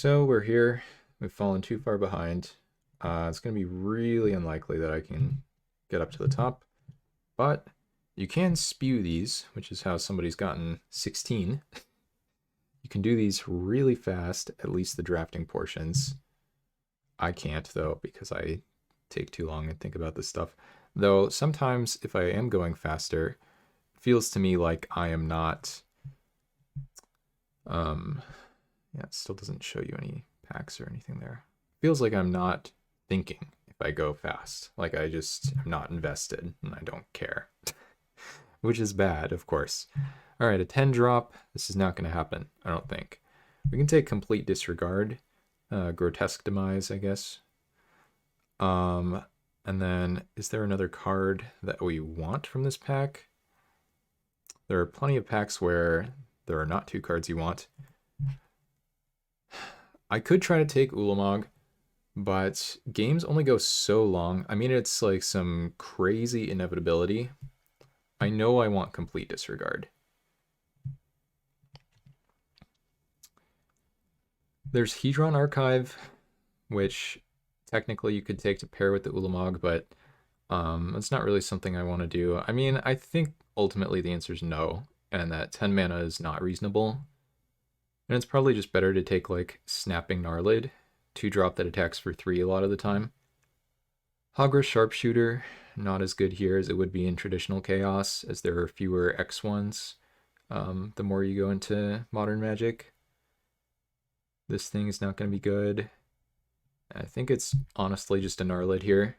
So we're here. We've fallen too far behind. It's going to be really unlikely that I can get up to the top, but you can spew these, which is how somebody's gotten 16. You can do these really fast, at least the drafting portions. I can't, though, because I take too long and think about this stuff. Though sometimes, if I am going faster, it feels to me like I am not. Um, yeah, it still doesn't show you any packs or anything there. Feels like I'm not thinking if I go fast. Like I just am not invested and I don't care. Which is bad, of course. All right, a 10 drop. This is not going to happen, I don't think. We can take complete disregard. Grotesque demise, I guess. And then is there another card that we want from this pack? There are plenty of packs where there are not two cards you want. I could try to take Ulamog, but games only go so long. I mean, it's like some crazy inevitability. I know I want complete disregard. There's Hedron Archive, which technically you could take to pair with the Ulamog, but it's not really something I want to do. I mean, I think ultimately the answer is no, and that 10 mana is not reasonable. And it's probably just better to take like Snapping Gnarlid, 2-drop that attacks for 3 a lot of the time. Hagra Sharpshooter, not as good here as it would be in traditional Chaos, as there are fewer X1s the more you go into Modern Magic. This thing is not going to be good. I think it's honestly just a Gnarlid here.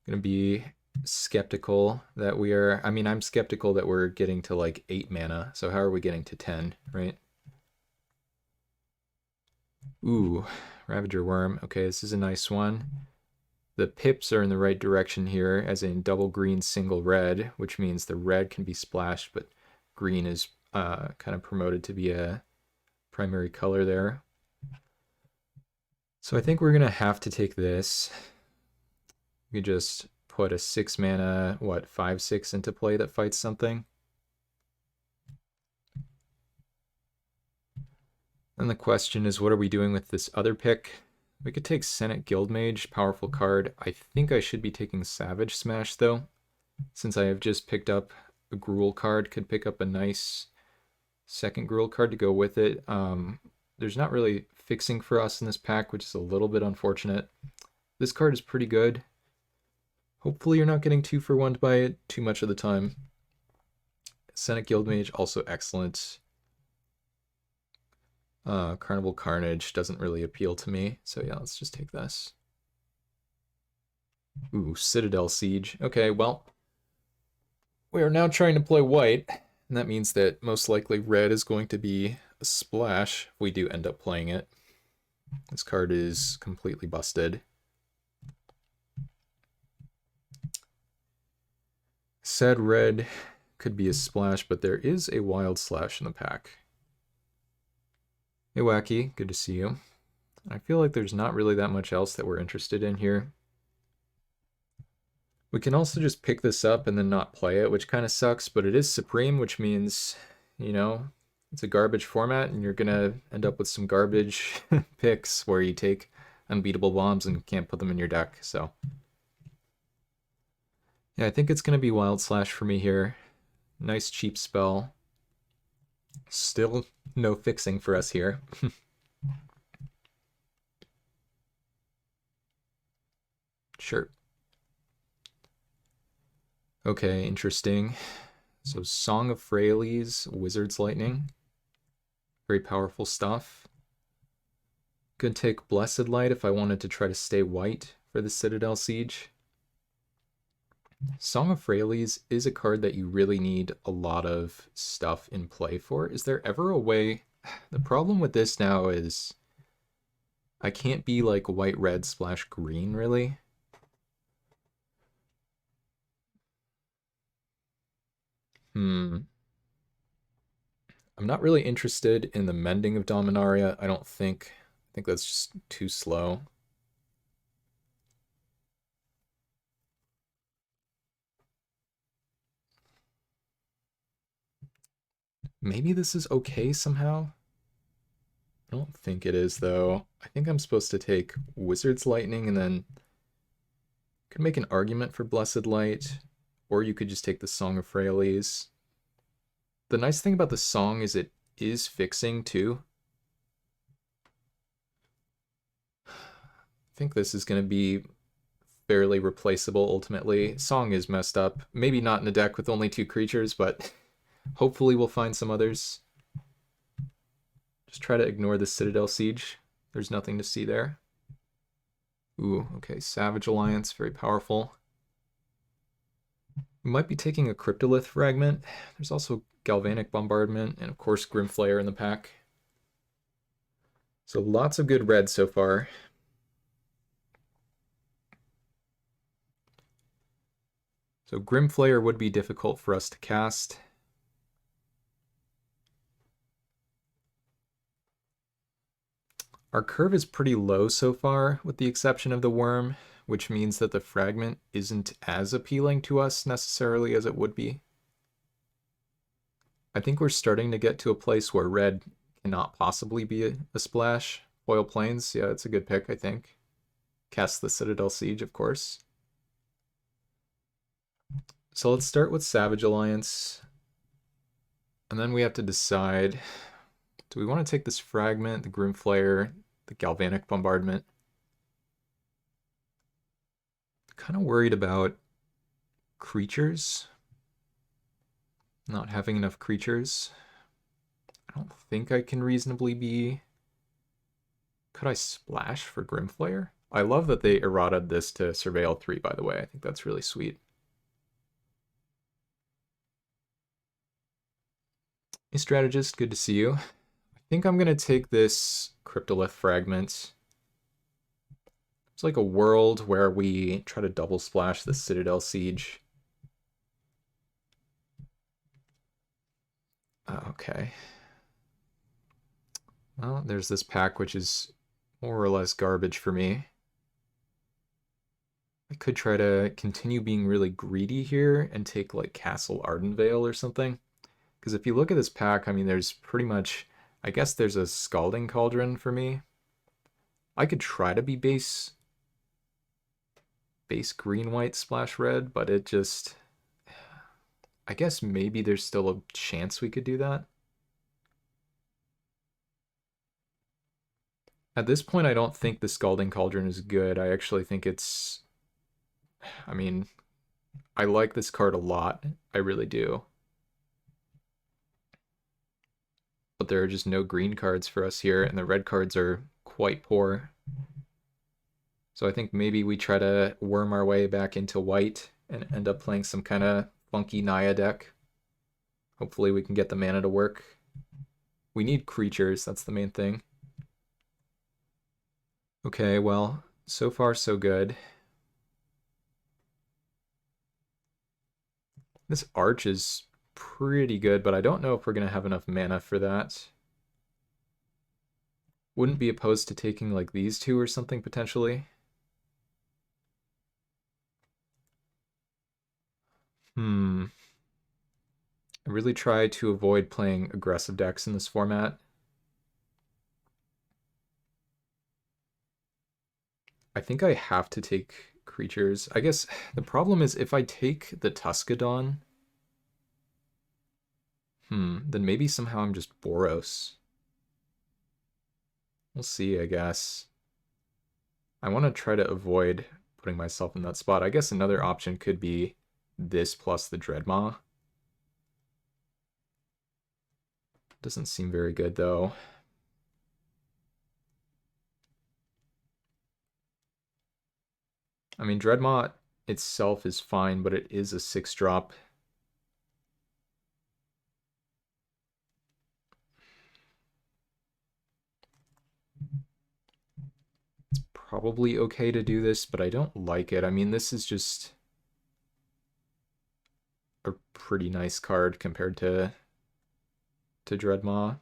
Going to be skeptical that we are... I mean, I'm skeptical that we're getting to like 8 mana, so how are we getting to 10, right? Ooh, Ravager Worm. Okay, this is a nice one. The pips are in the right direction here, as in double green, single red, which means the red can be splashed, but green is kind of promoted to be a primary color there. So I think we're going to have to take this. We could just put a 6 mana, 5/6 into play that fights something. And the question is, what are we doing with this other pick? We could take Senate Guildmage, powerful card. I think I should be taking Savage Smash, though, since I have just picked up a Gruul card. Could pick up a nice second Gruul card to go with it. There's not really fixing for us in this pack, which is a little bit unfortunate. This card is pretty good. Hopefully you're not getting 2-for-1'd by it too much of the time. Senate Guildmage, also excellent. Carnival Carnage doesn't really appeal to me, so yeah, let's just take this. Ooh, Citadel Siege. Okay, well, we are now trying to play white, and that means that most likely red is going to be a splash if we do end up playing it. This card is completely busted. Said red could be a splash, but there is a wild slash in the pack. Hey Wacky, good to see you. I feel like there's not really that much else that we're interested in here. We can also just pick this up and then not play it, which kind of sucks, but it is Supreme, which means, you know, it's a garbage format, and you're going to end up with some garbage picks where you take unbeatable bombs and can't put them in your deck, so. Yeah, I think it's going to be Wild Slash for me here. Nice cheap spell. Still no fixing for us here. Sure. Okay, interesting. So Song of Freyalise, Wizard's Lightning. Very powerful stuff. Could take Blessed Light if I wanted to try to stay white for the Citadel Siege. Song of Freyalise is a card that you really need a lot of stuff in play for. Is there ever a way... The problem with this now is I can't be like white, red, splash green, really. I'm not really interested in the Mending of Dominaria, I don't think. I think that's just too slow. Maybe this is okay somehow. I don't think it is, though. I think I'm supposed to take Wizard's Lightning and then could make an argument for Blessed Light, or you could just take the Song of Freyalise. The nice thing about the song is it is fixing, too. I think this is going to be fairly replaceable, ultimately. Song is messed up. Maybe not in a deck with only 2 creatures, but hopefully we'll find some others. Just try to ignore the Citadel Siege. There's nothing to see there. Ooh, okay, Savage Alliance, very powerful. We might be taking a Cryptolith Fragment. There's also Galvanic Bombardment, and of course Grimflayer in the pack. So lots of good red so far. So Grimflayer would be difficult for us to cast. Our curve is pretty low so far, with the exception of the worm, which means that the fragment isn't as appealing to us necessarily as it would be. I think we're starting to get to a place where red cannot possibly be a splash. Foil Plains, yeah, it's a good pick, I think. Cast the Citadel Siege, of course. So let's start with Savage Alliance. And then we have to decide, do we want to take this fragment, the Grimflayer, the Galvanic Bombardment? Kind of worried about creatures. Not having enough creatures. I don't think I can reasonably be... Could I splash for Grimflayer? I love that they errataed this to Surveil 3, by the way. I think that's really sweet. Hey, Strategist, good to see you. I think I'm going to take this Cryptolith Fragment. It's like a world where we try to double splash the Citadel Siege. Okay. Well, there's this pack, which is more or less garbage for me. I could try to continue being really greedy here and take like Castle Ardenvale or something. Because if you look at this pack, I mean, there's pretty much... I guess there's a Scalding Cauldron for me. I could try to be base green-white splash red, but it just... I guess maybe there's still a chance we could do that. At this point, I don't think the Scalding Cauldron is good. I actually think it's... I mean, I like this card a lot. I really do. But there are just no green cards for us here, and the red cards are quite poor. So I think maybe we try to worm our way back into white and end up playing some kind of funky Naya deck. Hopefully we can get the mana to work. We need creatures, that's the main thing. Okay, well, so far so good. This Arch is pretty good, but I don't know if we're going to have enough mana for that. Wouldn't be opposed to taking like these two or something potentially. I really try to avoid playing aggressive decks in this format. I think I have to take creatures. I guess the problem is if I take the Tuscadon, then maybe somehow I'm just Boros. We'll see, I guess. I want to try to avoid putting myself in that spot. I guess another option could be this plus the Dreadmaw. Doesn't seem very good, though. I mean, Dreadmaw itself is fine, but it is a 6-drop. It's probably okay to do this, but I don't like it. I mean, this is just a pretty nice card compared to Dreadmaw.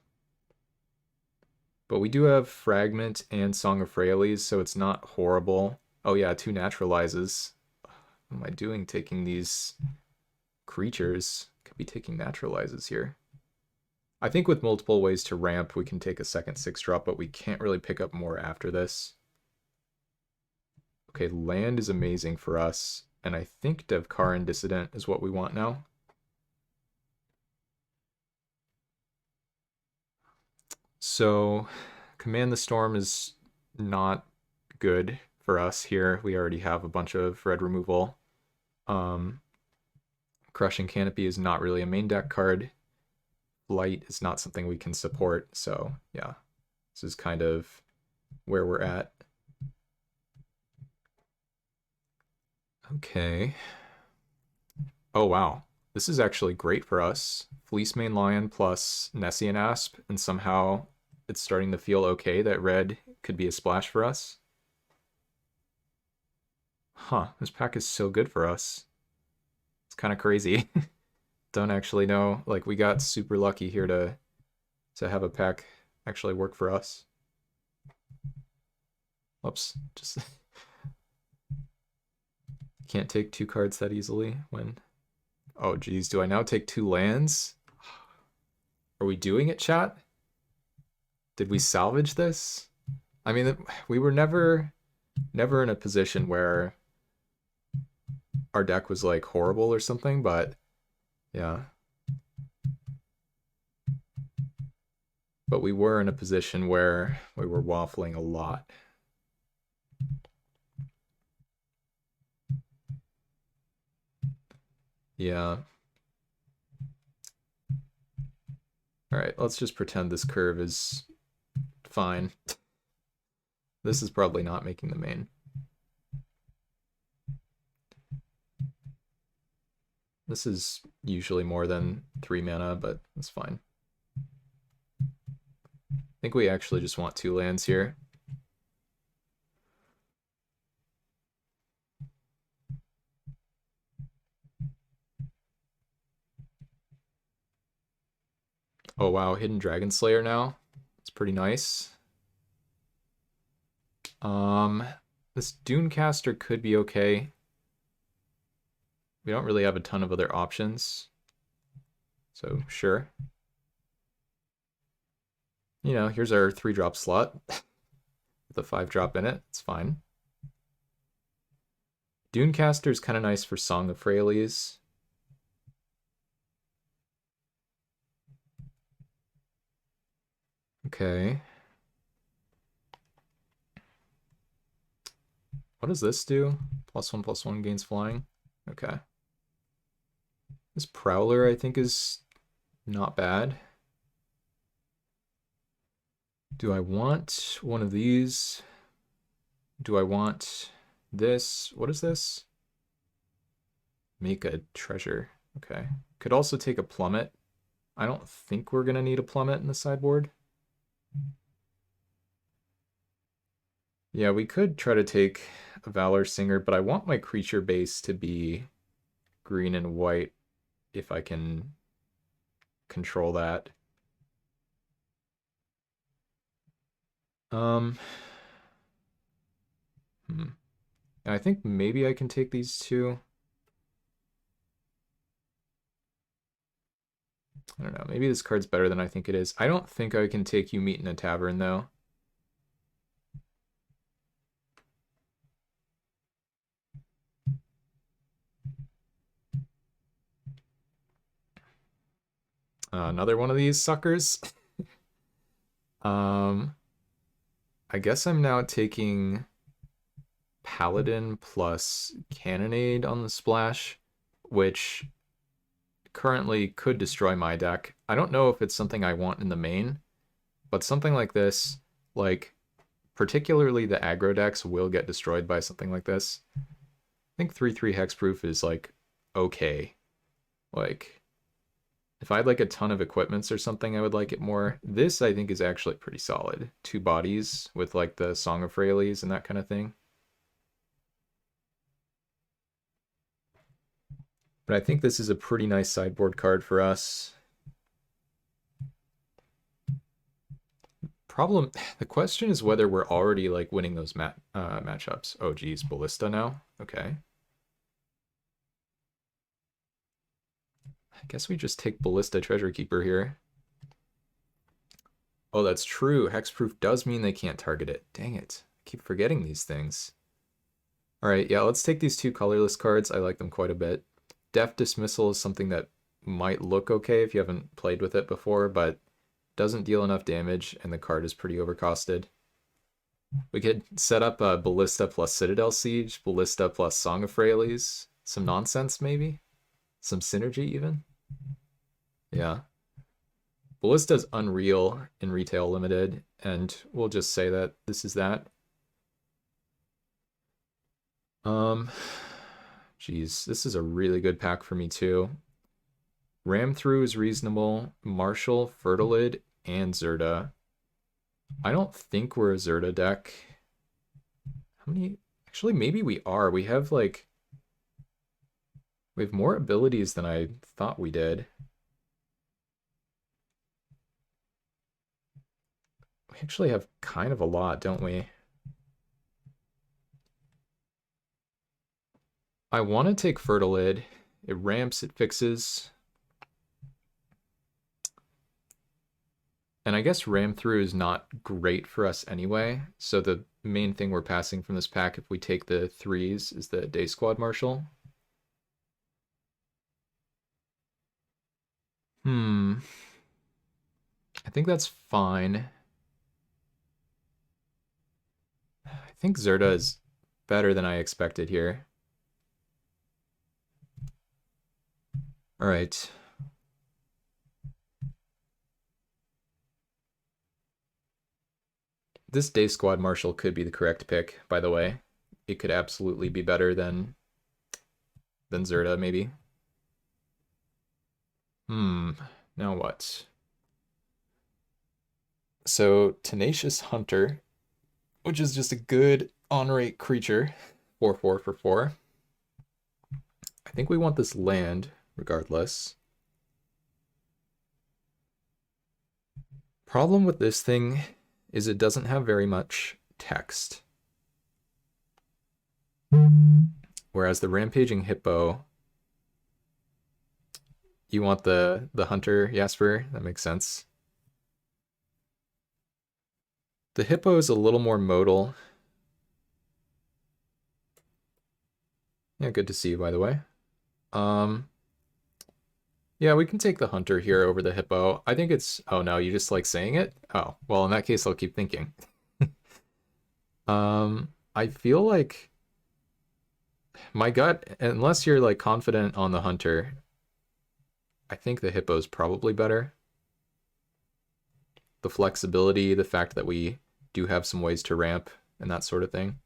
But we do have Fragment and Song of Freyalise, so it's not horrible. Oh yeah, 2 naturalizes. What am I doing taking these creatures? Could be taking naturalizes here. I think with multiple ways to ramp, we can take a second 6-drop, but we can't really pick up more after this. Okay, land is amazing for us, and I think Devkar and Dissident is what we want now. So, Command the Storm is not good for us here. We already have a bunch of red removal. Crushing Canopy is not really a main deck card. Light is not something we can support, so yeah. This is kind of where we're at. Okay. Oh, wow. This is actually great for us. Fleece Mane Lion plus Nessian Asp, and somehow it's starting to feel okay that red could be a splash for us. Huh, this pack is so good for us. It's kind of crazy. Don't actually know. Like, we got super lucky here to have a pack actually work for us. Whoops, just can't take 2 cards that easily when... Oh, geez, do I now take 2 lands? Are we doing it, chat? Did we salvage this? I mean, we were never in a position where our deck was, like, horrible or something, but yeah. But we were in a position where we were waffling a lot. Yeah. All right, let's just pretend this curve is fine. This is probably not making the main. This is usually more than 3 mana, but it's fine. I think we actually just want 2 lands here. Oh wow, Hidden Dragon Slayer now. It's pretty nice. This Dunecaster could be okay. We don't really have a ton of other options. So sure. You know, here's our 3-drop slot with a 5-drop in it. It's fine. Dunecaster is kind of nice for Song of Freyalise. Okay. What does this do? +1/+1 gains flying. Okay. This Prowler, I think, is not bad. Do I want one of these? Do I want this? What is this? Make a treasure. Okay. Could also take a plummet. I don't think we're going to need a plummet in the sideboard. Yeah, we could try to take a Valor Singer, but I want my creature base to be green and white if I can control that. I think maybe I can take these 2. I don't know. Maybe this card's better than I think it is. I don't think I can take You Meet in a Tavern, though. Another one of these suckers. I guess I'm now taking Paladin plus Cannonade on the splash, which currently could destroy my deck. I don't know if it's something I want in the main, but something like this, like, particularly the aggro decks will get destroyed by something like this. I think 3/3 hexproof is, like, okay. Like, if I had, like, a ton of equipments or something, I would like it more. This, I think, is actually pretty solid. 2 bodies with, like, the Song of Freyalise and that kind of thing. But I think this is a pretty nice sideboard card for us. The question is whether we're already, like, winning those matchups. Oh, geez, Ballista now? Okay. I guess we just take Ballista Treasure Keeper here. Oh, that's true. Hexproof does mean they can't target it. Dang it. I keep forgetting these things. All right, yeah, let's take these two colorless cards. I like them quite a bit. Deft Dismissal is something that might look okay if you haven't played with it before, but doesn't deal enough damage, and the card is pretty overcosted. We could set up a Ballista plus Citadel Siege, Ballista plus Song of Freyalise. Some nonsense, maybe? Some synergy, even? Yeah. Ballista's unreal in retail limited, and we'll just say that this is that. Um, Geez, this is a really good pack for me too. Ram Through is reasonable. Marshall, Fertilid, and Zerda. I don't think we're a Zerda deck. How many? Actually, maybe we are. We have more abilities than I thought we did. We actually have kind of a lot, don't we? I want to take Fertilid. It ramps, it fixes. And I guess Ram Through is not great for us anyway. So the main thing we're passing from this pack, if we take the threes, is the Day Squad Marshal. I think that's fine. I think Zerda is better than I expected here. All right. This Day Squad Marshal could be the correct pick, by the way. It could absolutely be better than Zerda, maybe. Now what? So, Tenacious Hunter, which is just a good on-rate creature, 4/4 for 4. I think we want this land, regardless. Problem with this thing is it doesn't have very much text. Whereas the Rampaging Hippo, you want the Hunter, Jasper? That makes sense. The Hippo is a little more modal. Yeah, good to see you, by the way. Yeah, we can take the Hunter here over the Hippo. I think it's... Oh, no, you just like saying it? Oh, well, in that case, I'll keep thinking. I feel like my gut, unless you're like confident on the Hunter, I think the Hippo's probably better. The flexibility, the fact that we do have some ways to ramp and that sort of thing.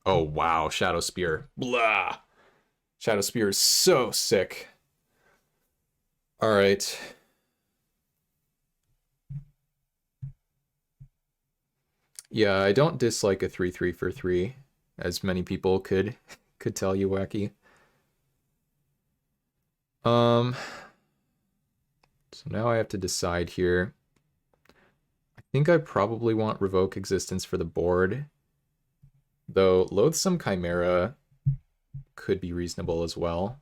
Oh, wow, Shadow Spear. Blah! Shadow Spear is so sick. All right. Yeah, I don't dislike a 3/3 for 3, as many people could tell you, Wacky. So now I have to decide here. I think I probably want Revoke Existence for the board, though Loathsome Chimera could be reasonable as well.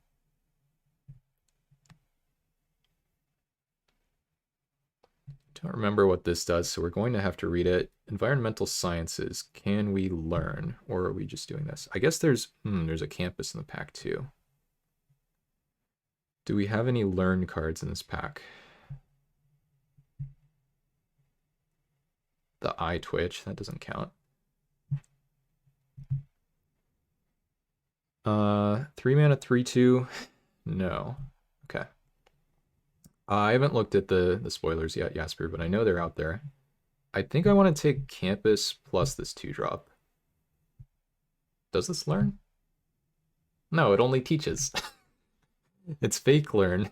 Don't remember what this does, so we're going to have to read it. Environmental Sciences. Can we learn, or are we just doing this? I guess there's a campus in the pack too. Do we have any learn cards in this pack? The eye twitch, that doesn't count. 3 mana, 3/2. No. Okay. I haven't looked at the spoilers yet, Jasper, but I know they're out there. I think I want to take Campus plus this 2-drop. Does this learn? No, it only teaches. It's fake learn.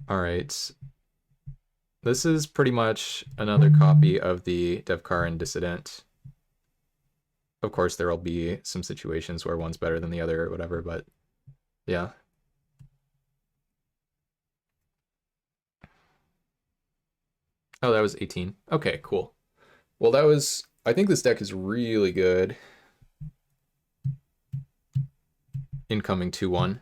All right. This is pretty much another copy of the Devkaran Dissident. Of course, there'll be some situations where one's better than the other or whatever, but yeah. Oh, that was 18. Okay, cool. Well, I think this deck is really good. Incoming 2-1.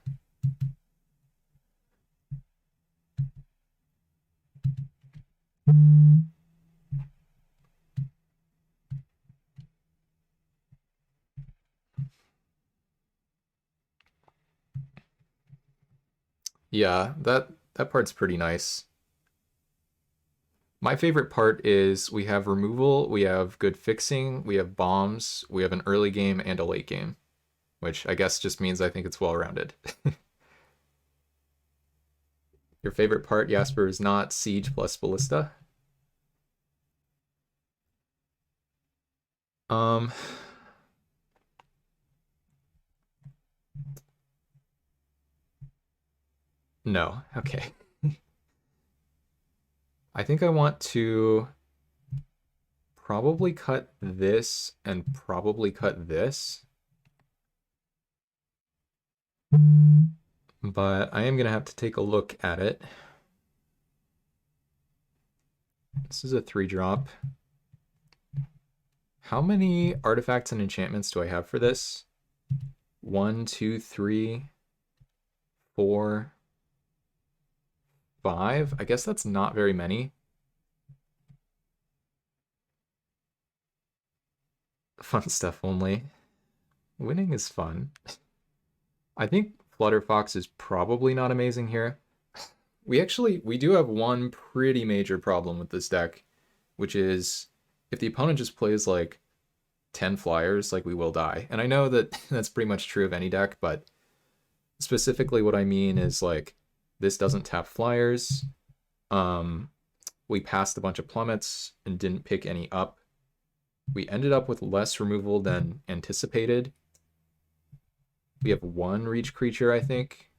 Yeah, that part's pretty nice. My favorite part is we have removal, we have good fixing, we have bombs, we have an early game and a late game, which I guess just means I think it's well rounded. Your favorite part, Jasper, is not siege plus ballista? Um, no. Okay. I think I want to probably cut this and probably cut this. But I am going to have to take a look at it. This is a 3-drop. How many artifacts and enchantments do I have for this? 1, 2, 3, 4, 5. I guess that's not very many. Fun stuff only. Winning is fun. I think Flutterfox is probably not amazing here. We do have one pretty major problem with this deck, which is if the opponent just plays like 10 flyers, like we will die. And I know that that's pretty much true of any deck, but specifically what I mean is like this doesn't tap flyers. We passed a bunch of plummets and didn't pick any up. We ended up with less removal than anticipated. We have one reach creature, I think.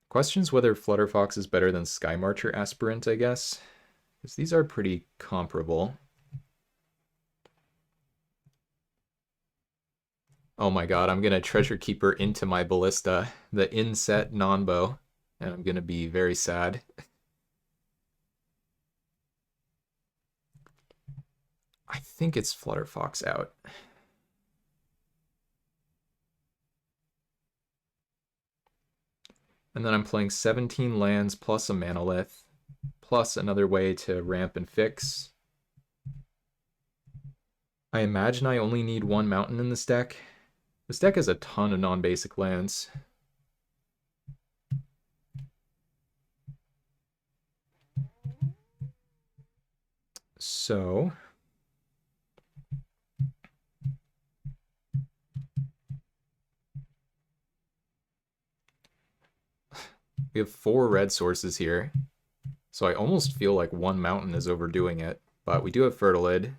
Questions whether Flutterfox is better than Skymarcher Aspirant, I guess. Because these are pretty comparable. Oh my god, I'm going to Treasure Keeper into my Ballista, the inset non-bow, and I'm going to be very sad. I think it's Flutterfox out. And then I'm playing 17 lands plus a Manolith, plus another way to ramp and fix. I imagine I only need one mountain in this deck. This deck has a ton of non-basic lands. So we have 4 red sources here. So I almost feel like one mountain is overdoing it, but we do have Fertilid.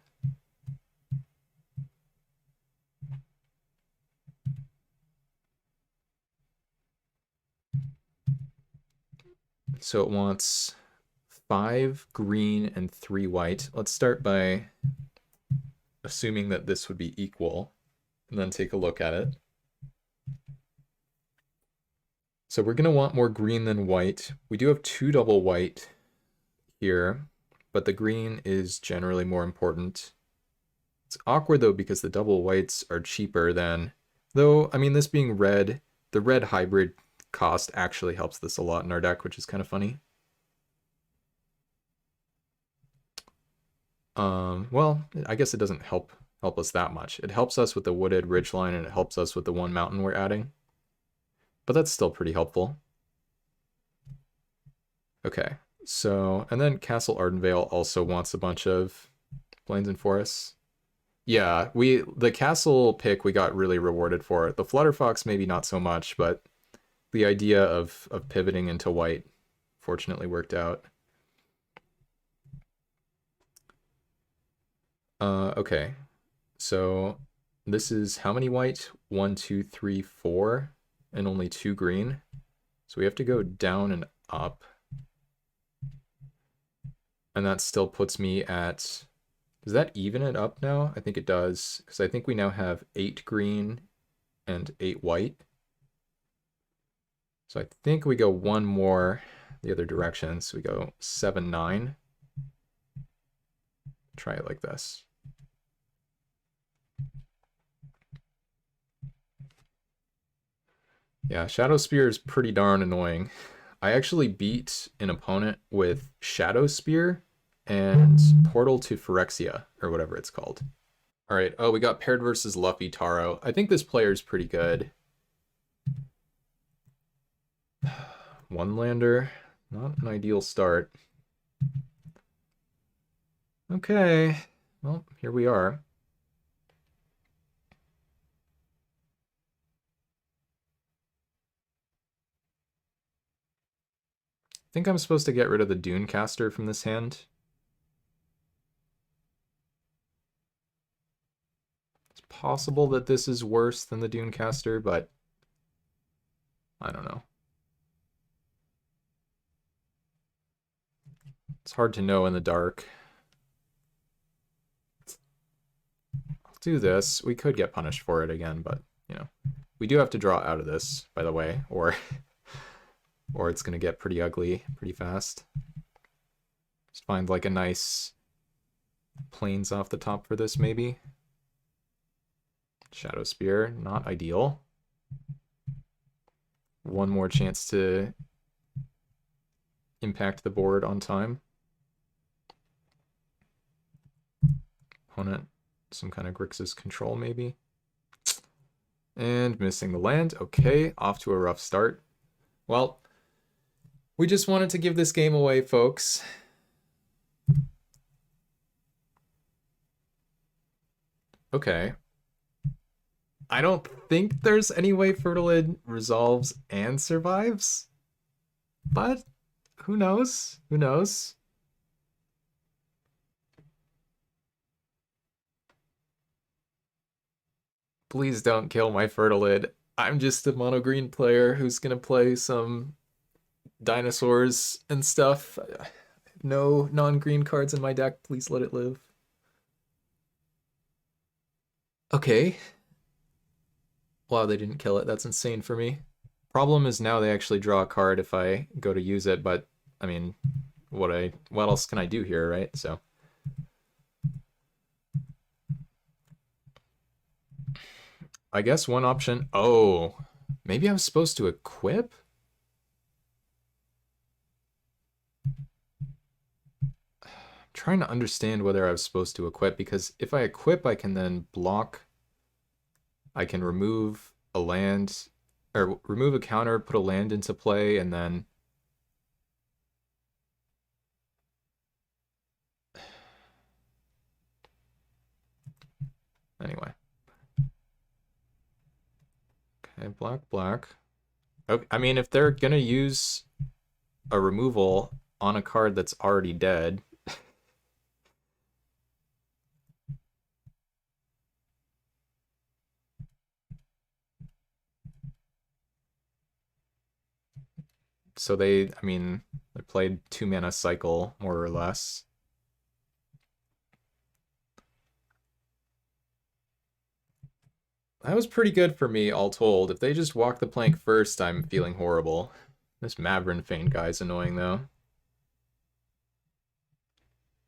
So it wants 5 green and 3 white. Let's start by assuming that this would be equal, and then take a look at it. So we're going to want more green than white. We do have 2 double white here, but the green is generally more important. It's awkward though because the double whites are cheaper than, though, I mean, this being red, the red hybrid cost actually helps this a lot in our deck, which is kind of funny. Well, I guess it doesn't help us that much. It helps us with the wooded ridgeline and it helps us with the one mountain we're adding. But that's still pretty helpful. Okay, so, and then Castle Ardenvale also wants a bunch of plains and forests. Yeah, the castle pick we got really rewarded for. The Flutterfox maybe not so much, but the idea of pivoting into white fortunately worked out. Okay, so this is how many white? 1, 2, 3, 4, and only 2 green. So we have to go down and up. And that still puts me at, does that even it up now? I think it does, because I think we now have 8 green and 8 white. So I think we go one more the other direction. So we go 7, 9. Try it like this. Yeah, Shadow Spear is pretty darn annoying. I actually beat an opponent with Shadow Spear and Portal to Phyrexia, or whatever it's called. All right, oh, we got paired versus Luffy Taro. I think this player is pretty good. One lander, not an ideal start. Okay, well, here we are. I think I'm supposed to get rid of the Dunecaster from this hand. It's possible that this is worse than the Dunecaster, but I don't know. It's hard to know in the dark. I'll do this. We could get punished for it again, but, you know. We do have to draw out of this, by the way, or it's going to get pretty ugly pretty fast. Just find like a nice planes off the top for this, maybe. Shadow Spear, not ideal. One more chance to impact the board on time. Opponent, some kind of Grixis control, maybe. And missing the land. Okay, off to a rough start. Well, we just wanted to give this game away, folks. Okay. I don't think there's any way Fertilid resolves and survives. But who knows? Who knows? Please don't kill my Fertilid. I'm just a mono green player who's gonna play some dinosaurs and stuff. No non-green cards in my deck. Please let it live. Okay. Wow, they didn't kill it. That's insane for me. Problem is now they actually draw a card if I go to use it, but I mean, what else can I do here, right? So I guess one option. Oh, maybe I was supposed to equip? I'm trying to understand whether I was supposed to equip, because if I equip, I can then block. I can remove a land, or remove a counter, put a land into play, and then anyway. Okay, black. Okay, I mean, if they're gonna use a removal on a card that's already dead, so they played 2 mana cycle, more or less. That was pretty good for me, all told. If they just walk the plank first, I'm feeling horrible. This Mavrin Feint guy's annoying, though.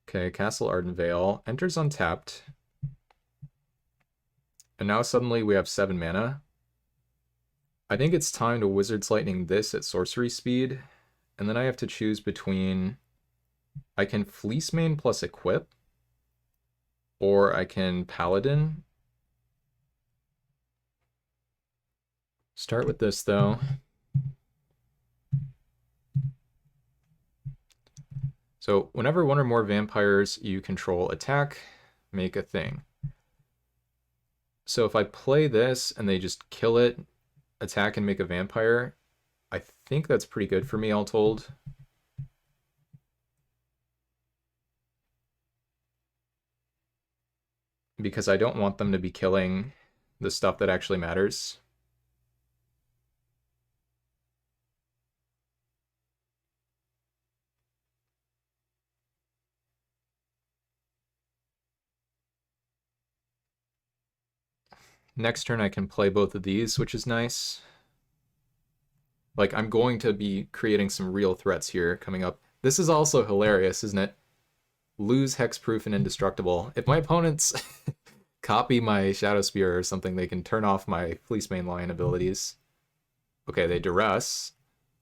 Okay, Castle Ardenvale enters untapped. And now suddenly we have 7 mana. I think it's time to Wizard's Lightning this at sorcery speed. And then I have to choose between... I can Fleece Mane plus equip. Or I can Paladin. Start with this, though. So whenever one or more vampires you control attack, make a thing. So if I play this and they just kill it, attack and make a vampire, I think that's pretty good for me, all told. Because I don't want them to be killing the stuff that actually matters. Next turn I can play both of these, which is nice. Like, I'm going to be creating some real threats here coming up. This is also hilarious, isn't it? Lose hexproof and indestructible. If my opponents copy my Shadow Spear or something, they can turn off my Fleece Mane Lion abilities. Okay, they duress.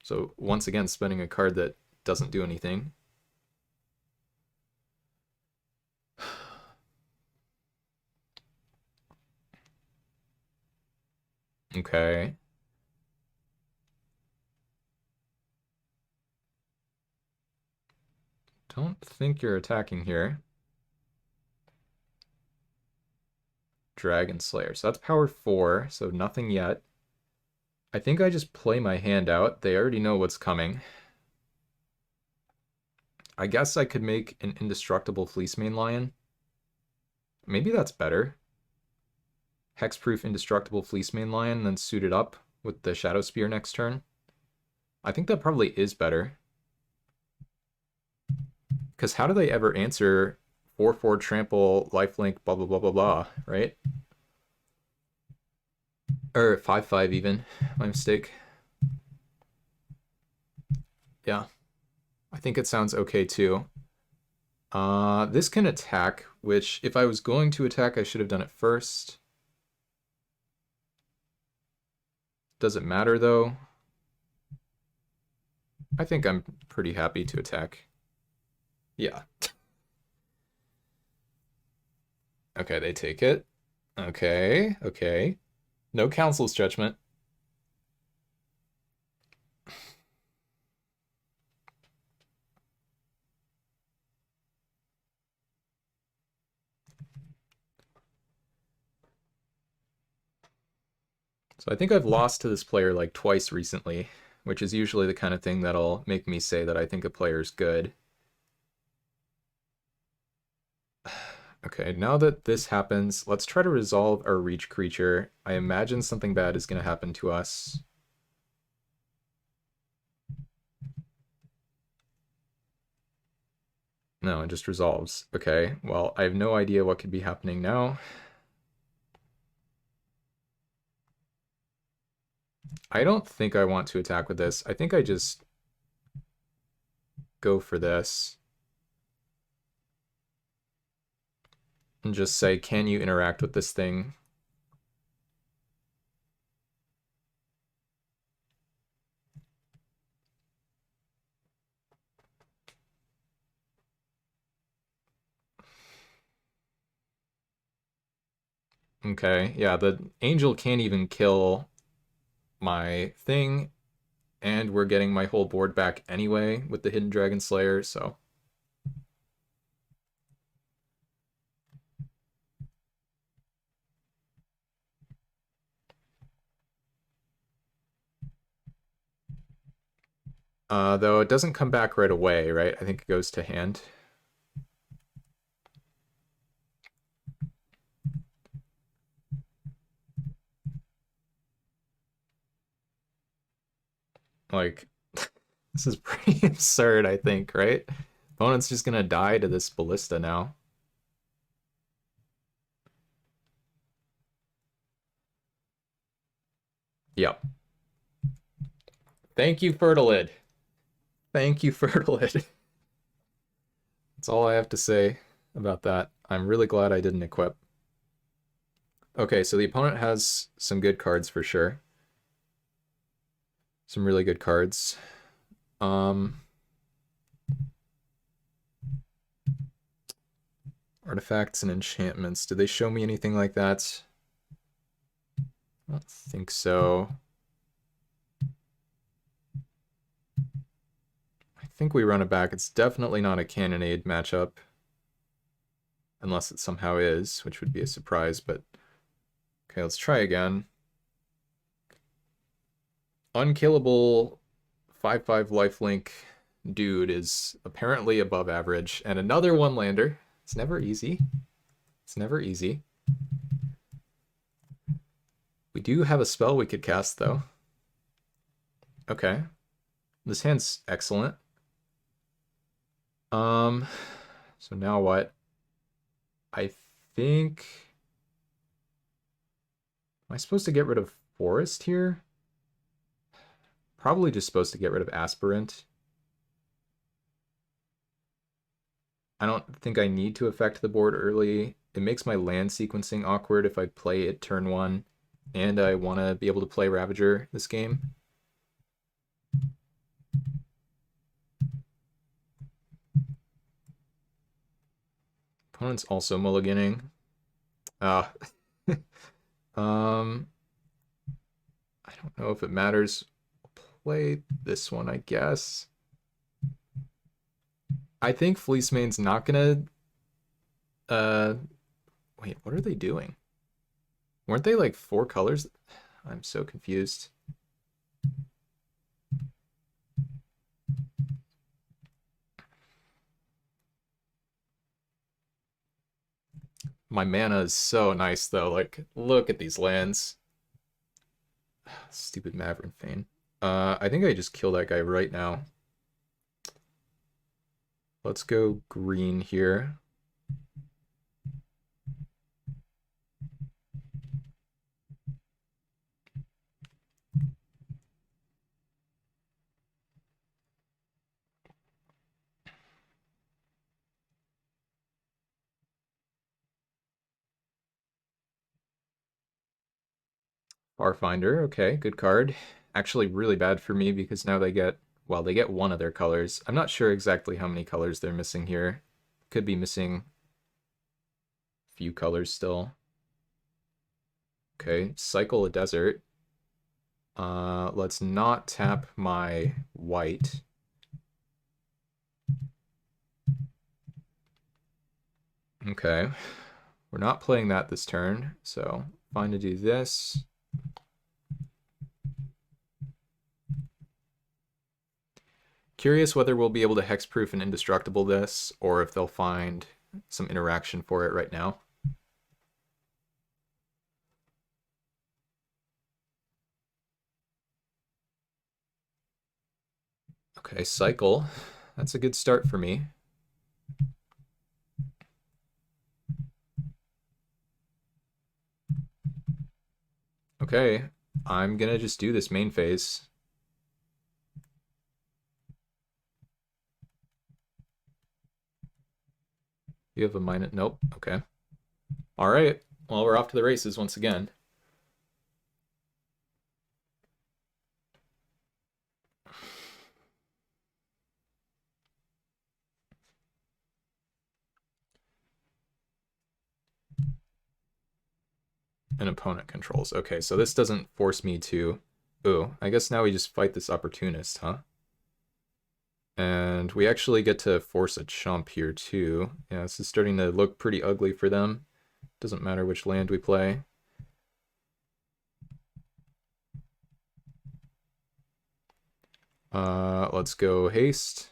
So once again, spending a card that doesn't do anything. Okay. Don't think you're attacking here. Dragon Slayer. So that's power 4, so nothing yet. I think I just play my hand out. They already know what's coming. I guess I could make an indestructible Fleecemane Lion. Maybe that's better. Hexproof indestructible Fleecemane Lion, then suit it up with the Shadow Spear next turn. I think that probably is better. Because how do they ever answer 4/4 trample, lifelink, blah, blah, blah, blah, blah, right? Or 5/5 even. My mistake. Yeah. I think it sounds okay too. This can attack, which if I was going to attack, I should have done it first. Does it matter though? I think I'm pretty happy to attack. Yeah. Okay, they take it. Okay, okay. No council's judgment. So I think I've lost to this player like twice recently, which is usually the kind of thing that'll make me say that I think a player's good. Okay, now that this happens, let's try to resolve our reach creature. I imagine something bad is going to happen to us. No, it just resolves. Okay, well, I have no idea what could be happening now. I don't think I want to attack with this. I think I just go for this. And just say, can you interact with this thing? Okay, yeah, the angel can't even kill my thing, and we're getting my whole board back anyway with the Hidden Dragon Slayer, so... though it doesn't come back right away, right? I think it goes to hand. Like, this is pretty absurd, I think, right? Opponent's just gonna die to this Ballista now. Yep. Thank you, Fertilid. Thank you, Fertilid. That's all I have to say about that. I'm really glad I didn't equip. Okay, so the opponent has some good cards for sure. Some really good cards. Artifacts and enchantments. Did they show me anything like that? I don't think so. I think we run it back. It's definitely not a Cannonade matchup. Unless it somehow is, which would be a surprise, but... Okay, let's try again. Unkillable 5/5 lifelink dude is apparently above average. And another one-lander. It's never easy. It's never easy. We do have a spell we could cast, though. Okay. This hand's excellent. So now what? I think... Am I supposed to get rid of Forest here? Probably just supposed to get rid of Aspirant. I don't think I need to affect the board early. It makes my land sequencing awkward if I play it turn 1 and I want to be able to play Ravager this game. Opponent's also mulliganing. Ah. um, I don't know if it matters. I'll play this one, I guess. I think Fleece Mane's not gonna. Uh, wait, what are they doing? Weren't they like 4 colors? I'm so confused. My mana is so nice though. Like, look at these lands. Stupid Maverick Fane. I think I just kill that guy right now. Let's go green here. Farfinder, okay, good card. Actually really bad for me because now they get, well, they get one of their colors. I'm not sure exactly how many colors they're missing here. Could be missing a few colors still. Okay, cycle a desert. Let's not tap my white. Okay, we're not playing that this turn, so fine to do this. Curious whether we'll be able to hexproof and indestructible this, or if they'll find some interaction for it right now. Okay, cycle. That's a good start for me. Okay, I'm gonna just do this main phase. You have a minus, nope, okay. All right, well, we're off to the races once again. An opponent controls. Okay, so this doesn't force me to... Ooh, I guess now we just fight this opportunist, huh? And we actually get to force a chump here too. Yeah, this is starting to look pretty ugly for them. Doesn't matter which land we play. Let's go haste.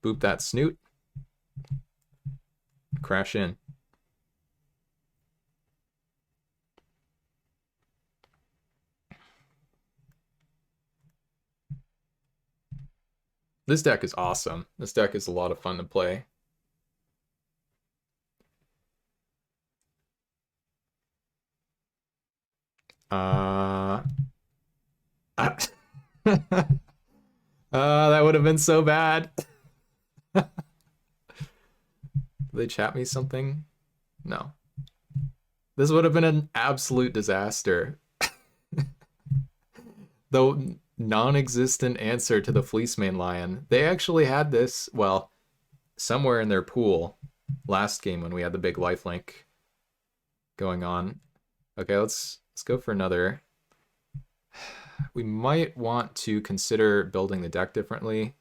Boop that snoot. Crash in. This deck is awesome. This deck is a lot of fun to play. That would have been so bad. Did they chat me something? No. This would have been an absolute disaster. The non-existent answer to the Fleecemane Lion. They actually had this, well, somewhere in their pool last game when we had the big lifelink going on. Okay, let's go for another. We might want to consider building the deck differently.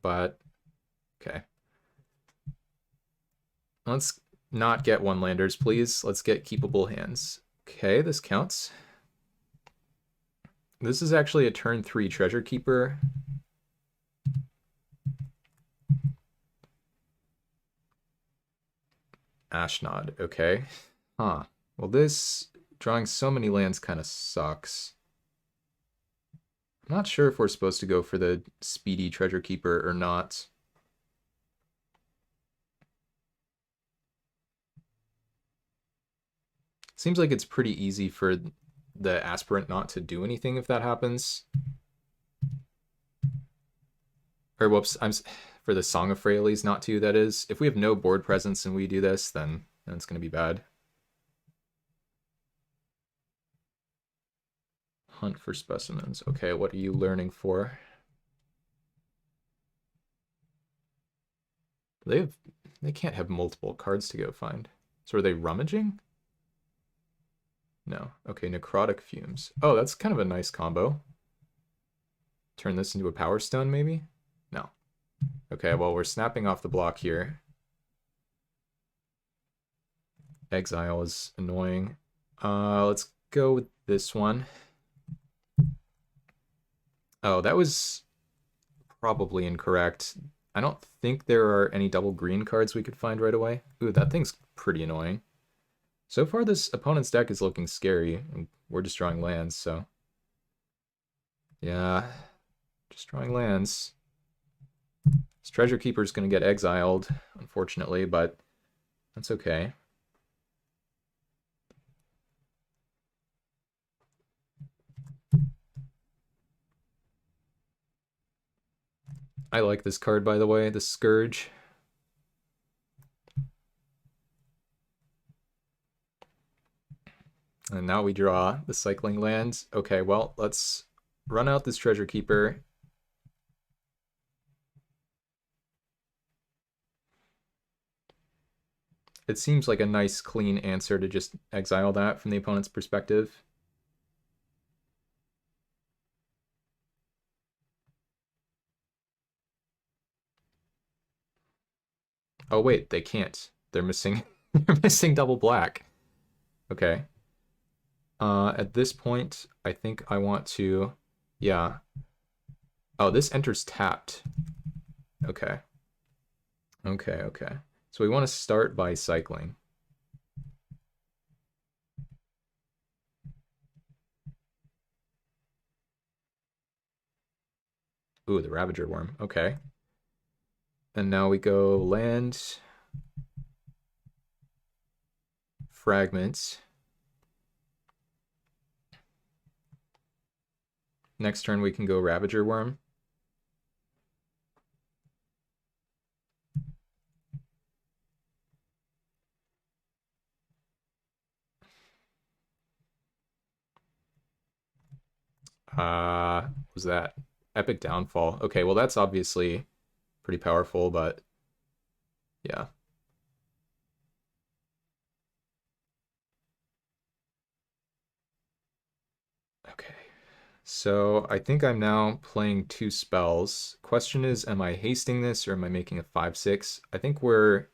But, okay. Let's not get one-landers, please. Let's get keepable hands. Okay, this counts. This is actually a turn 3 Treasure Keeper. Ashnod, okay. Huh. Well, this drawing so many lands kind of sucks. I'm not sure if we're supposed to go for the speedy Treasure Keeper or not. Seems like it's pretty easy for the aspirant not to do anything if that happens. Or whoops, for the Song of Freyalise not to, that is. If we have no board presence and we do this, then it's going to be bad. Hunt for specimens. Okay, what are you learning for? They have, they can't have multiple cards to go find. So are they rummaging? No. Okay, necrotic fumes. Oh, that's kind of a nice combo. Turn this into a power stone, maybe? No. Okay, well, we're snapping off the block here. Exile is annoying. Let's go with this one. Oh, that was probably incorrect. I don't think there are any double green cards we could find right away. Ooh, that thing's pretty annoying. So far, this opponent's deck is looking scary, and we're just drawing lands, so... Yeah, just drawing lands. This Treasure Keeper's gonna get exiled, unfortunately, but that's okay. I like this card, by the way, the Scourge. And now we draw the cycling lands. Okay, well, let's run out this Treasure Keeper. It seems like a nice, clean answer to just exile that from the opponent's perspective. Oh wait, they can't. They're missing they're missing double black. Okay. At this point, I think I want to, yeah. Oh, this enters tapped. Okay. Okay, okay. So we want to start by cycling. Ooh, the Ravager Worm. Okay. And now we go land, fragments. Next turn we can go Ravager Worm. What was that? Epic Downfall. Okay, well that's obviously pretty powerful, but yeah. Okay. So I think I'm now playing two spells. Question is, am I hasting this or am I making a 5/6? I think we're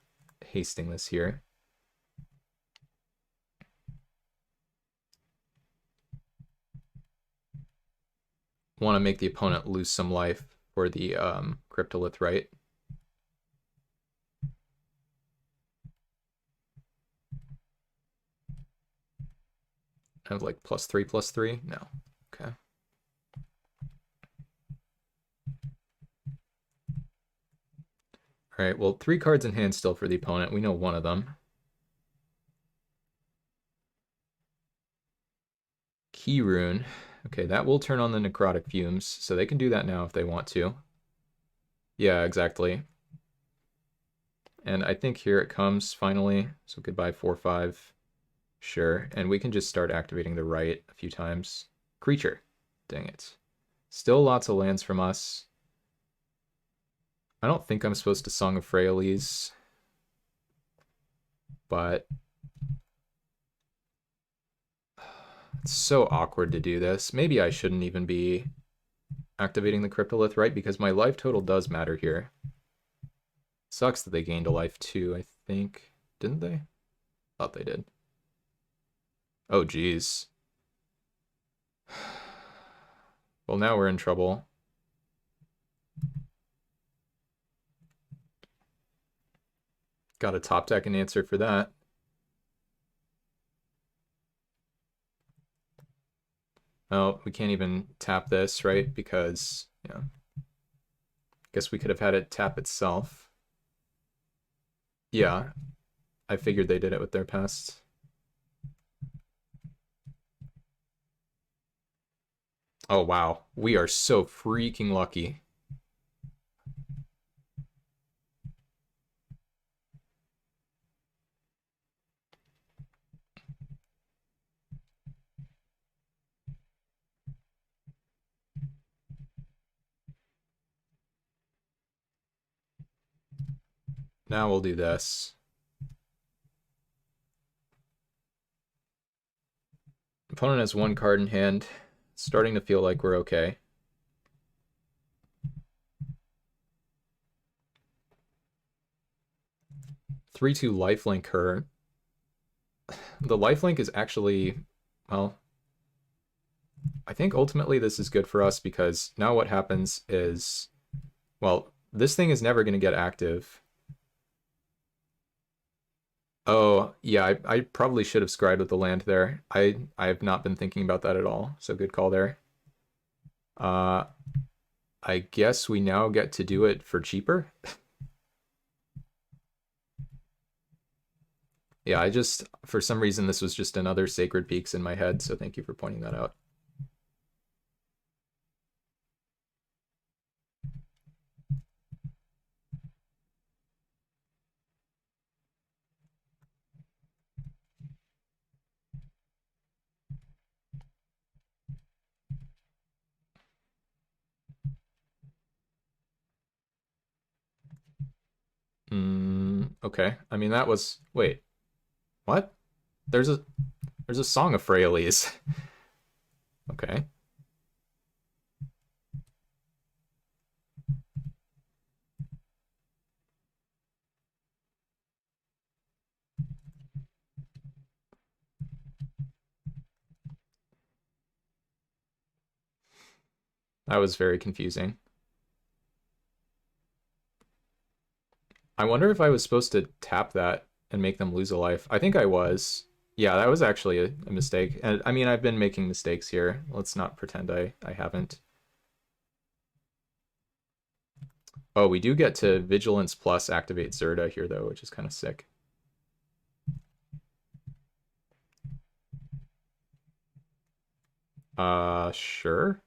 hasting this here. Want to make the opponent lose some life for the Cryptolith, right? I have like +3/+3? No. Okay. All right, well, 3 cards in hand still for the opponent. We know one of them. Key Rune. Okay, that will turn on the Necrotic Fumes, so they can do that now if they want to. Yeah, exactly. And I think here it comes, finally. So goodbye, 4/5. Sure, and we can just start activating the right a few times. Creature. Dang it. Still lots of lands from us. I don't think I'm supposed to Song of Freyalise, but it's so awkward to do this. Maybe I shouldn't even be activating the Cryptolith, right? Because my life total does matter here. Sucks that they gained a life too, I think. Didn't they? Thought they did. Oh, geez. Well, now we're in trouble. Got a top deck and answer for that. Oh, we can't even tap this, right? Because, yeah. Guess we could have had it tap itself. Yeah, I figured they did it with their pest. Oh, wow. We are so freaking lucky. Now we'll do this. Opponent has one card in hand. Starting to feel like we're okay. 3/2 lifelink her. The lifelink is actually, well, I think ultimately this is good for us because now what happens is, well, this thing is never going to get active. Oh, yeah, I probably should have scried with the land there. I have not been thinking about that at all, so good call there. Uh, I guess we now get to do it for cheaper. Yeah, I just, for some reason, this was just another Sacred Peaks in my head, so thank you for pointing that out. Okay. I mean, that was, wait, what? There's a there's a Song of Freyalise. Okay. That was very confusing. I wonder if I was supposed to tap that and make them lose a life. I think I was. Yeah, that was actually a mistake. And I mean, I've been making mistakes here. Let's not pretend I haven't. Oh, we do get to Vigilance plus activate Zerda here, though, which is kind of sick. Sure.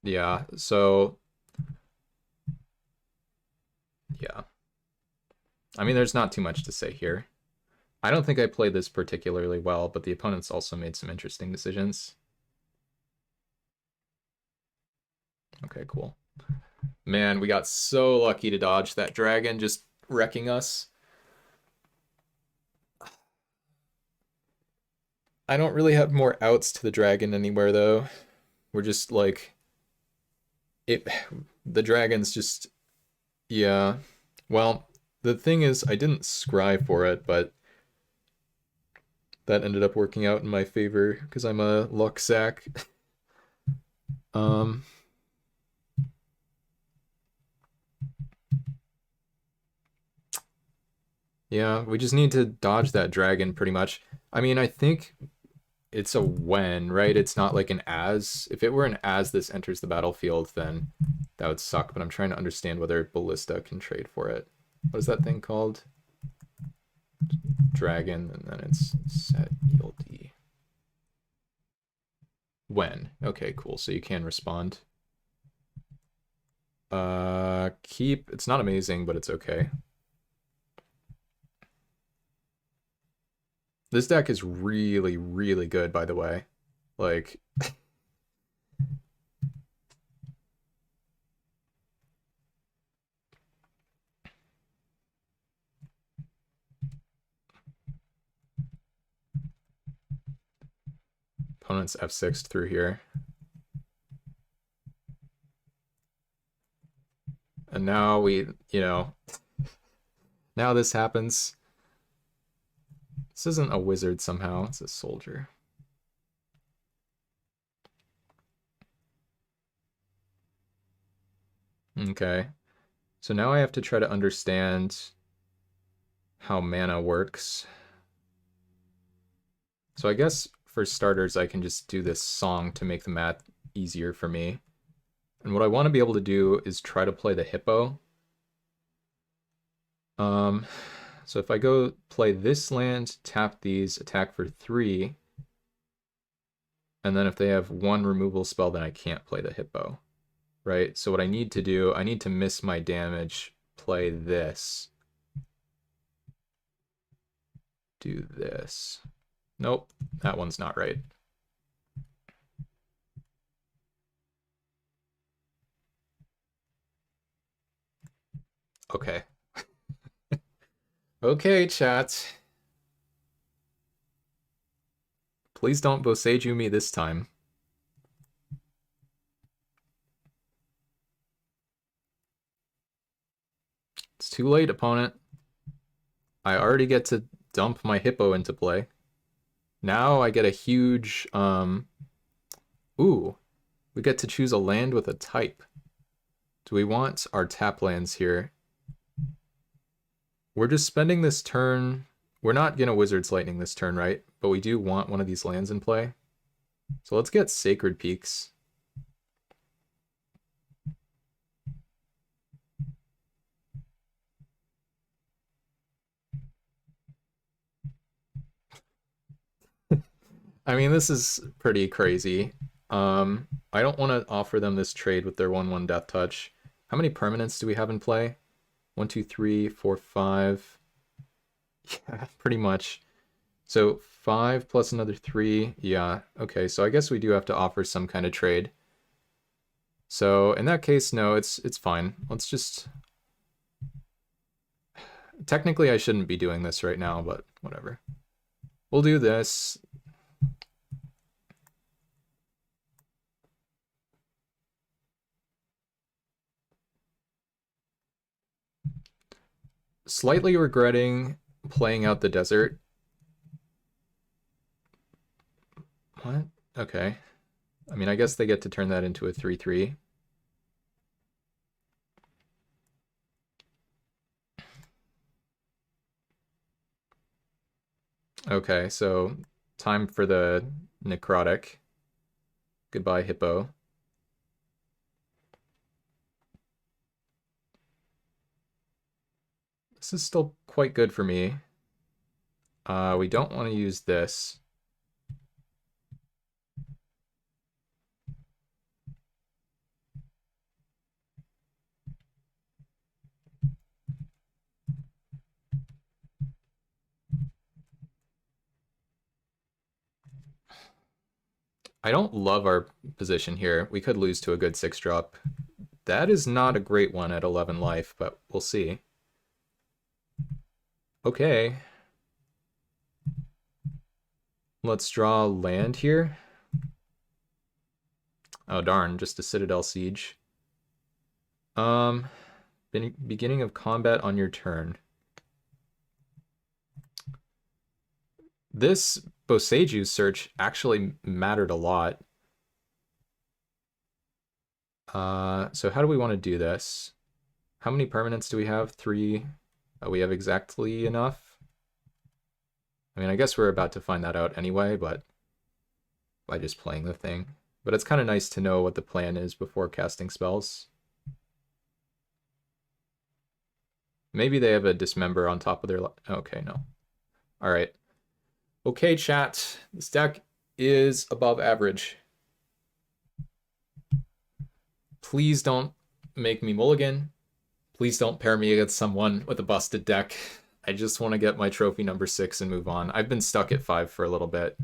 Yeah, so, yeah. I mean, there's not too much to say here. I don't think I played this particularly well, but the opponents also made some interesting decisions. Okay, cool. Man, we got so lucky to dodge that dragon just wrecking us. I don't really have more outs to the dragon anywhere, though. We're just like, it. The dragon's just, yeah. Well, the thing is, I didn't scry for it, but that ended up working out in my favor because I'm a luck sack. um, yeah, we just need to dodge that dragon pretty much. I mean, I think it's a when, right? It's not like an as. If it were an as this enters the battlefield, then that would suck. But I'm trying to understand whether Ballista can trade for it. What is that thing called? Dragon, and then it's set ELD. When? Okay, cool. So you can respond. Keep. It's not amazing, but it's okay. This deck is really, really good, by the way. Like, opponent's F6 through here. And now we, now this happens. This isn't a wizard somehow, it's a soldier. Okay. So now I have to try to understand how mana works. So I guess for starters, I can just do this song to make the math easier for me. And what I want to be able to do is try to play the hippo. So if I go play this land, tap these, attack for 3, and then if they have 1 removal spell, then I can't play the hippo, right? So what I need to do, I need to miss my damage, play this. do this. Nope, that one's not right. Okay. Okay, chat. Please don't Boseiju me this time. It's too late, opponent. I already get to dump my hippo into play. Now I get a huge, ooh, we get to choose a land with a type. Do we want our tap lands here? We're just spending this turn. We're not gonna Wizard's Lightning this turn, right? But we do want one of these lands in play. So let's get Sacred Peaks. I mean, this is pretty crazy. I don't want to offer them this trade with their 1/1 Death Touch. How many permanents do we have in play? 1, 2, 3, 4, 5. Yeah, pretty much. So 5 plus another 3. Yeah, okay, so I guess we do have to offer some kind of trade. So in that case, no, it's fine. Let's just... Technically, I shouldn't be doing this right now, but whatever. We'll do this. Slightly regretting playing out the desert. What? Okay. I mean, I guess they get to turn that into a 3/3. Okay, so time for the necrotic. Goodbye, hippo. This is still quite good for me. We don't want to use this. I don't love our position here. We could lose to a good 6-drop. That is not a great one at 11 life, but we'll see. Okay. Let's draw land here. Oh darn, just a Citadel Siege. Beginning of combat on your turn. This Boseiju search actually mattered a lot. So how do we want to do this? How many permanents do we have? 3. We have exactly enough. I mean, I guess we're about to find that out anyway, but by just playing the thing. But it's kind of nice to know what the plan is before casting spells. Maybe they have a dismember on top of their... Okay, no. All right. Okay, chat. This deck is above average. Please don't make me mulligan. Please don't pair me against someone with a busted deck. I just want to get my trophy number 6 and move on. I've been stuck at 5 for a little bit.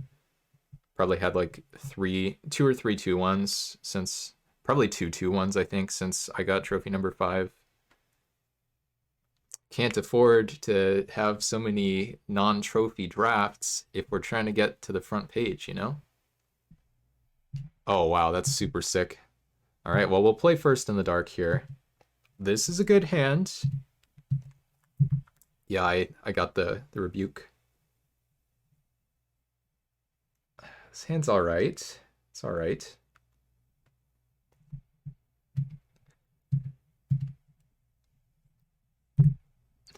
Probably had like 2 or 3 2/1s since... Probably 2 2/1s, I think, since I got trophy number 5. Can't afford to have so many non-trophy drafts if we're trying to get to the front page, you know? Oh, wow, that's super sick. All right, well, we'll play first in the dark here. This is a good hand. Yeah, I got the rebuke. This hand's all right. It's all right.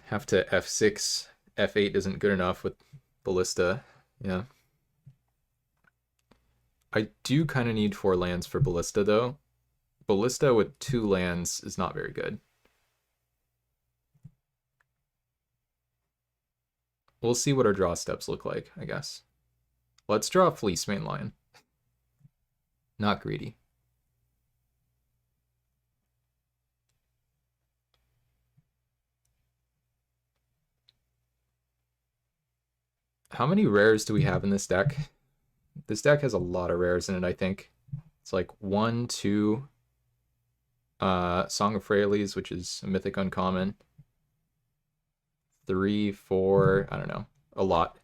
Have to F6. F8 isn't good enough with Ballista. Yeah. I do kind of need 4 lands for Ballista, though. Ballista with 2 lands is not very good. We'll see what our draw steps look like, I guess. Let's draw Fleece mainline. Not greedy. How many rares do we have in this deck? This deck has a lot of rares in it, I think. It's like 1, 2, Song of Freyalise, which is a mythic uncommon. 3, 4, I don't know, a lot.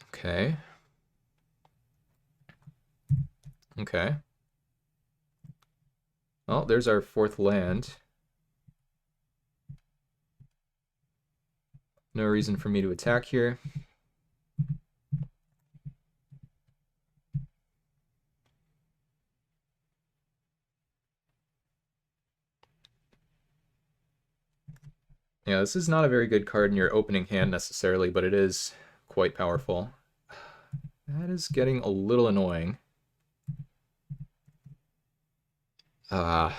Okay. Okay. Well, there's our fourth land. No reason for me to attack here. Yeah, this is not a very good card in your opening hand necessarily, but it is quite powerful. That is getting a little annoying. That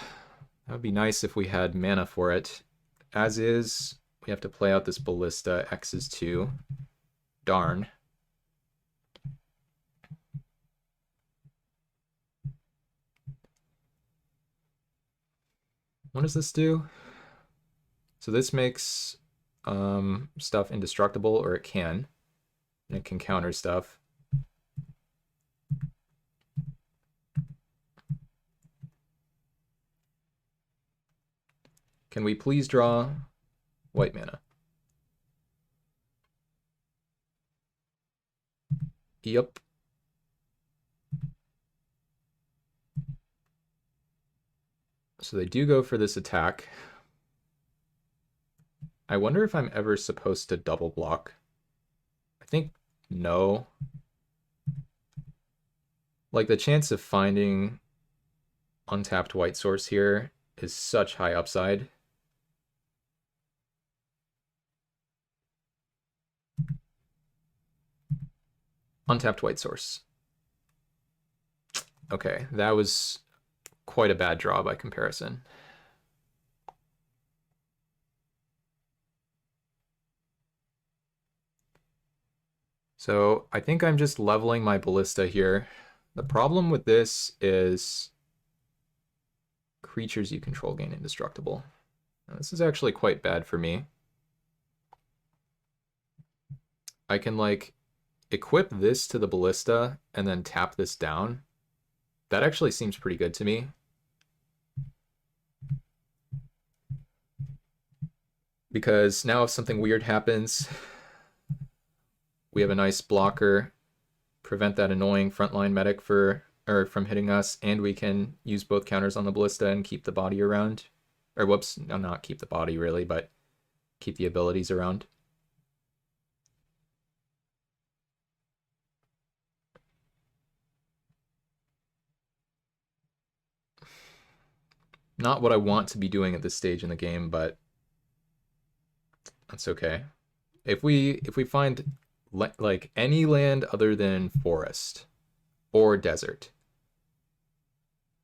would be nice if we had mana for it. As is, we have to play out this Ballista. X is 2. Darn. What does this do? So this makes stuff indestructible, or it can. And it can counter stuff. Can we please draw white mana? Yep. So they do go for this attack. I wonder if I'm ever supposed to double block. I think no. Like, the chance of finding untapped white source here is such high upside. Untapped white source. Okay, that was quite a bad draw by comparison. So I think I'm just leveling my Ballista here. The problem with this is creatures you control gain indestructible. Now, this is actually quite bad for me. I can, like, equip this to the Ballista and then tap this down. That actually seems pretty good to me. Because now if something weird happens, we have a nice blocker, prevent that annoying frontline medic from hitting us, and we can use both counters on the Ballista and keep the body around. Or whoops, no, not keep the body really, but keep the abilities around. Not what I want to be doing at this stage in the game, but that's okay. If we find like any land other than forest or desert,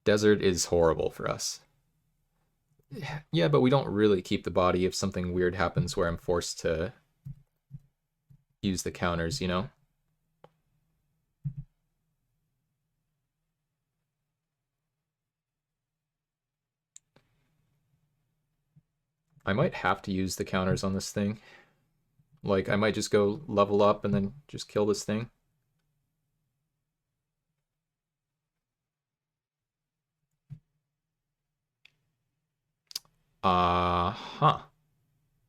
desert is horrible for us. Yeah, but we don't really keep the body if something weird happens where I'm forced to use the counters, you know? I might have to use the counters on this thing. Like, I might just go level up and then just kill this thing. Huh.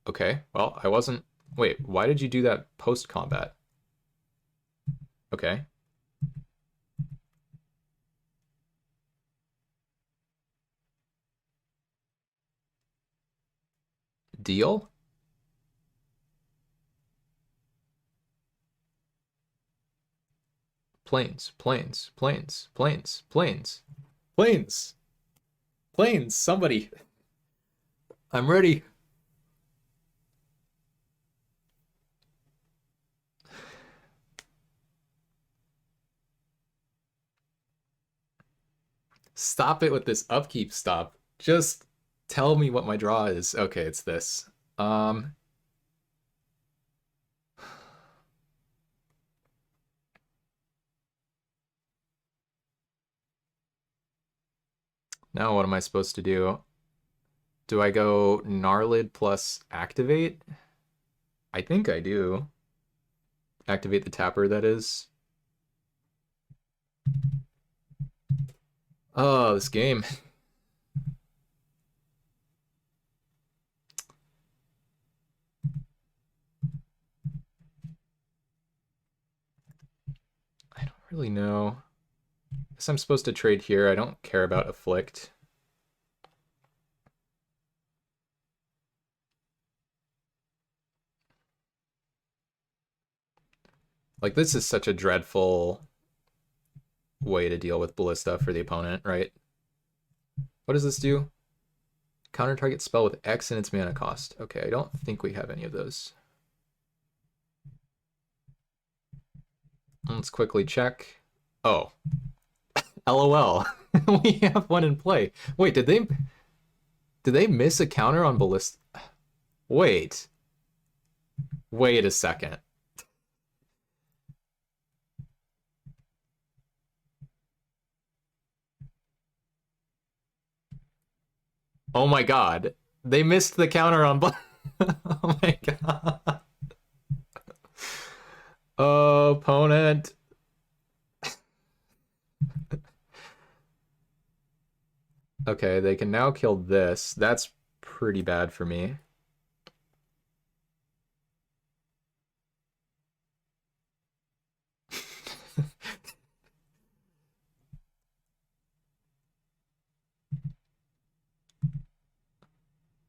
Okay, well, I wasn't... Wait, why did you do that post-combat? Okay. Deal? Planes, planes, planes, planes, planes, planes, planes, somebody. I'm ready. Stop it with this upkeep stop. Just tell me what my draw is. Okay, it's this. Um, Now what am I supposed to do? Do I go Gnarlid plus activate? I think I do. Activate the tapper, that is. Oh, this game. I don't really know. Guess I'm supposed to trade here. I don't care about Afflict. Like, this is such a dreadful way to deal with Ballista for the opponent, right? What does this do? Counter target spell with X in its mana cost. Okay, I don't think we have any of those. Let's quickly check. Oh. LOL. We have one in play. Wait, did they miss a counter on Ballista? Wait. Wait a second. Oh my god. They missed the counter on Oh my god. Opponent. Okay, they can now kill this. That's pretty bad for me.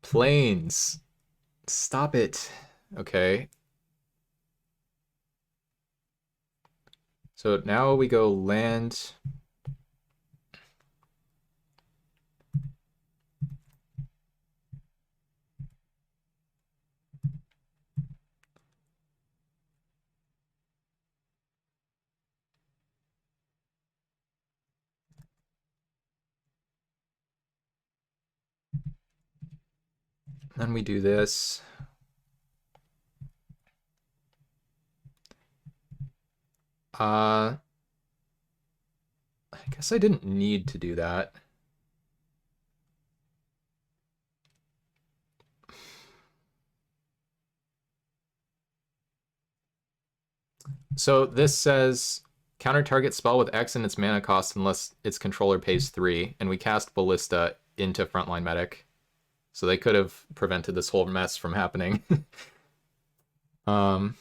Planes. Stop it. Okay. So now we go land. Then we do this. I guess I didn't need to do that. So this says counter target spell with X in its mana cost unless its controller pays 3, and we cast Ballista into Frontline Medic. So they could have prevented this whole mess from happening. I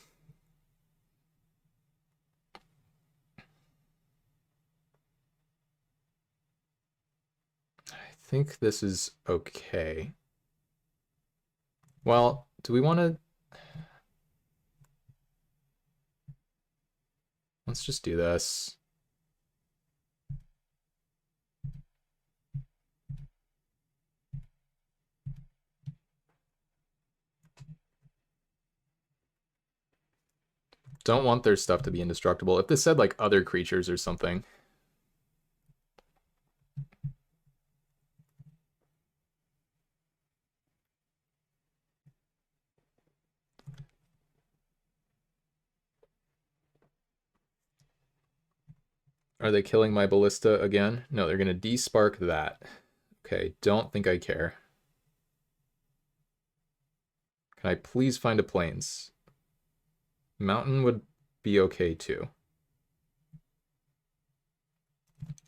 think this is okay. Well, do we want to... Let's just do this. Don't want their stuff to be indestructible. If this said, like, other creatures or something. Are they killing my Ballista again? No, they're going to despark that. Okay, don't think I care. Can I please find a plains? Mountain would be okay too.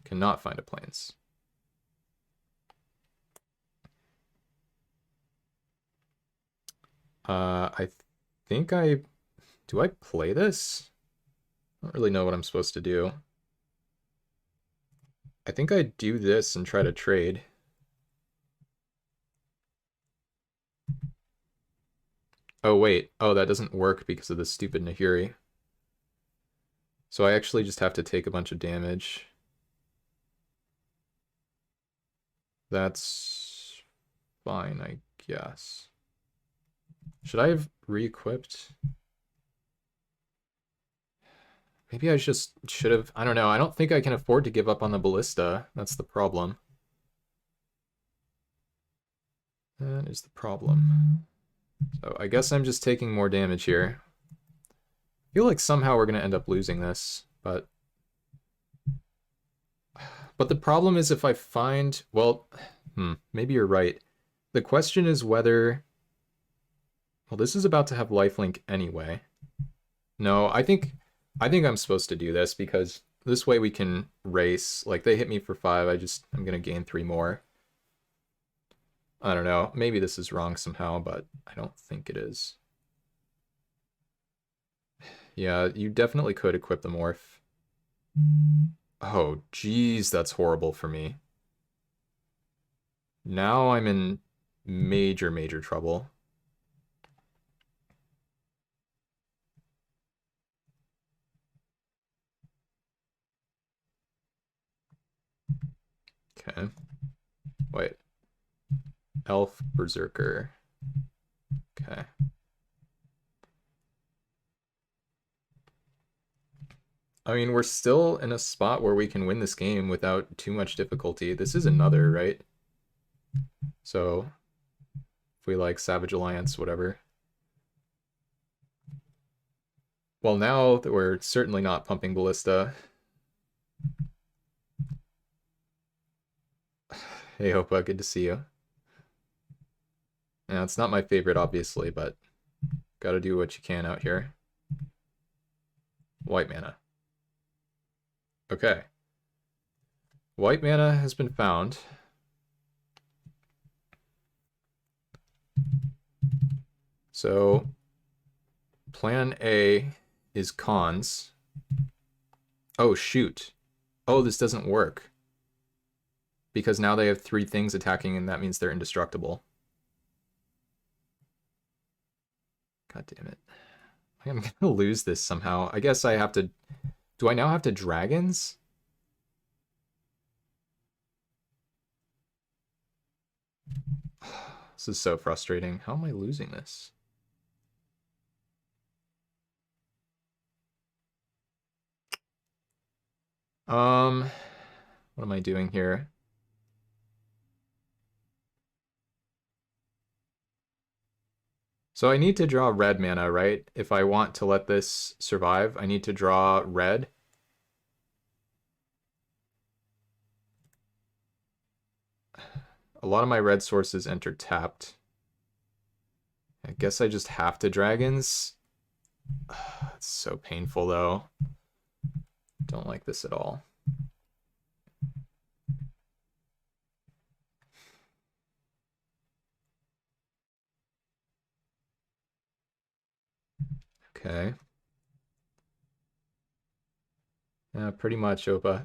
Cannot find a plains. I think I... Do I play this? I don't really know what I'm supposed to do. I think I do this and try to trade. Oh, wait. Oh, that doesn't work because of the stupid Nahiri. So I actually just have to take a bunch of damage. That's fine, I guess. Should I have re-equipped? Maybe I just should have... I don't know. I don't think I can afford to give up on the Ballista. That's the problem. That is the problem. So I guess I'm just taking more damage here. I feel like somehow we're going to end up losing this, but But the problem is if I find, well, maybe you're right. The question is whether, well, this is about to have lifelink anyway. No, I think I'm supposed to do this because this way we can race. Like they hit me for 5, I'm gonna gain 3 more. I don't know. Maybe this is wrong somehow, but I don't think it is. Yeah, you definitely could equip the morph. Oh, geez, that's horrible for me. Now I'm in major, major trouble. Okay. Wait. Elf Berserker. Okay. I mean, we're still in a spot where we can win this game without too much difficulty. This is another, right? So, if we like Savage Alliance, whatever. Well, now that we're certainly not pumping Ballista. Hey, Hopa, good to see you. Yeah, it's not my favorite, obviously, but gotta do what you can out here. White mana. Okay. White mana has been found. So, plan A is cons. Oh, shoot. Oh, this doesn't work. Because now they have 3 things attacking, and that means they're indestructible. God damn it. I'm gonna lose this somehow. I guess I have to... Do I now have to dragons? This is so frustrating. How am I losing this? What am I doing here? So I need to draw red mana, right? If I want to let this survive, I need to draw red. A lot of my red sources enter tapped. I guess I just have to dragons. It's so painful, though. Don't like this at all. Okay. Yeah, pretty much, Opa.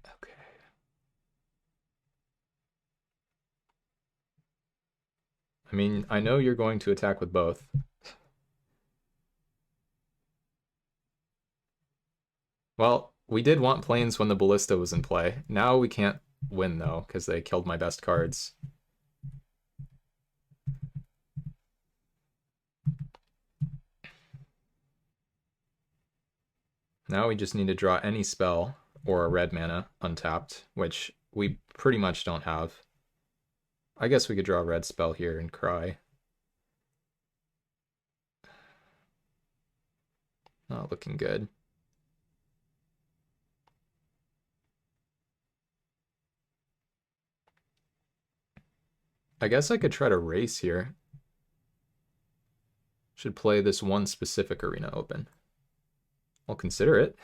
Okay. I mean, I know you're going to attack with both. Well, we did want planes when the ballista was in play. Now we can't win, though, because they killed my best cards. Now we just need to draw any spell or a red mana untapped, which we pretty much don't have. I guess we could draw a red spell here and cry. Not looking good. I guess I could try to race here. Should play this one specific arena open. I'll consider it.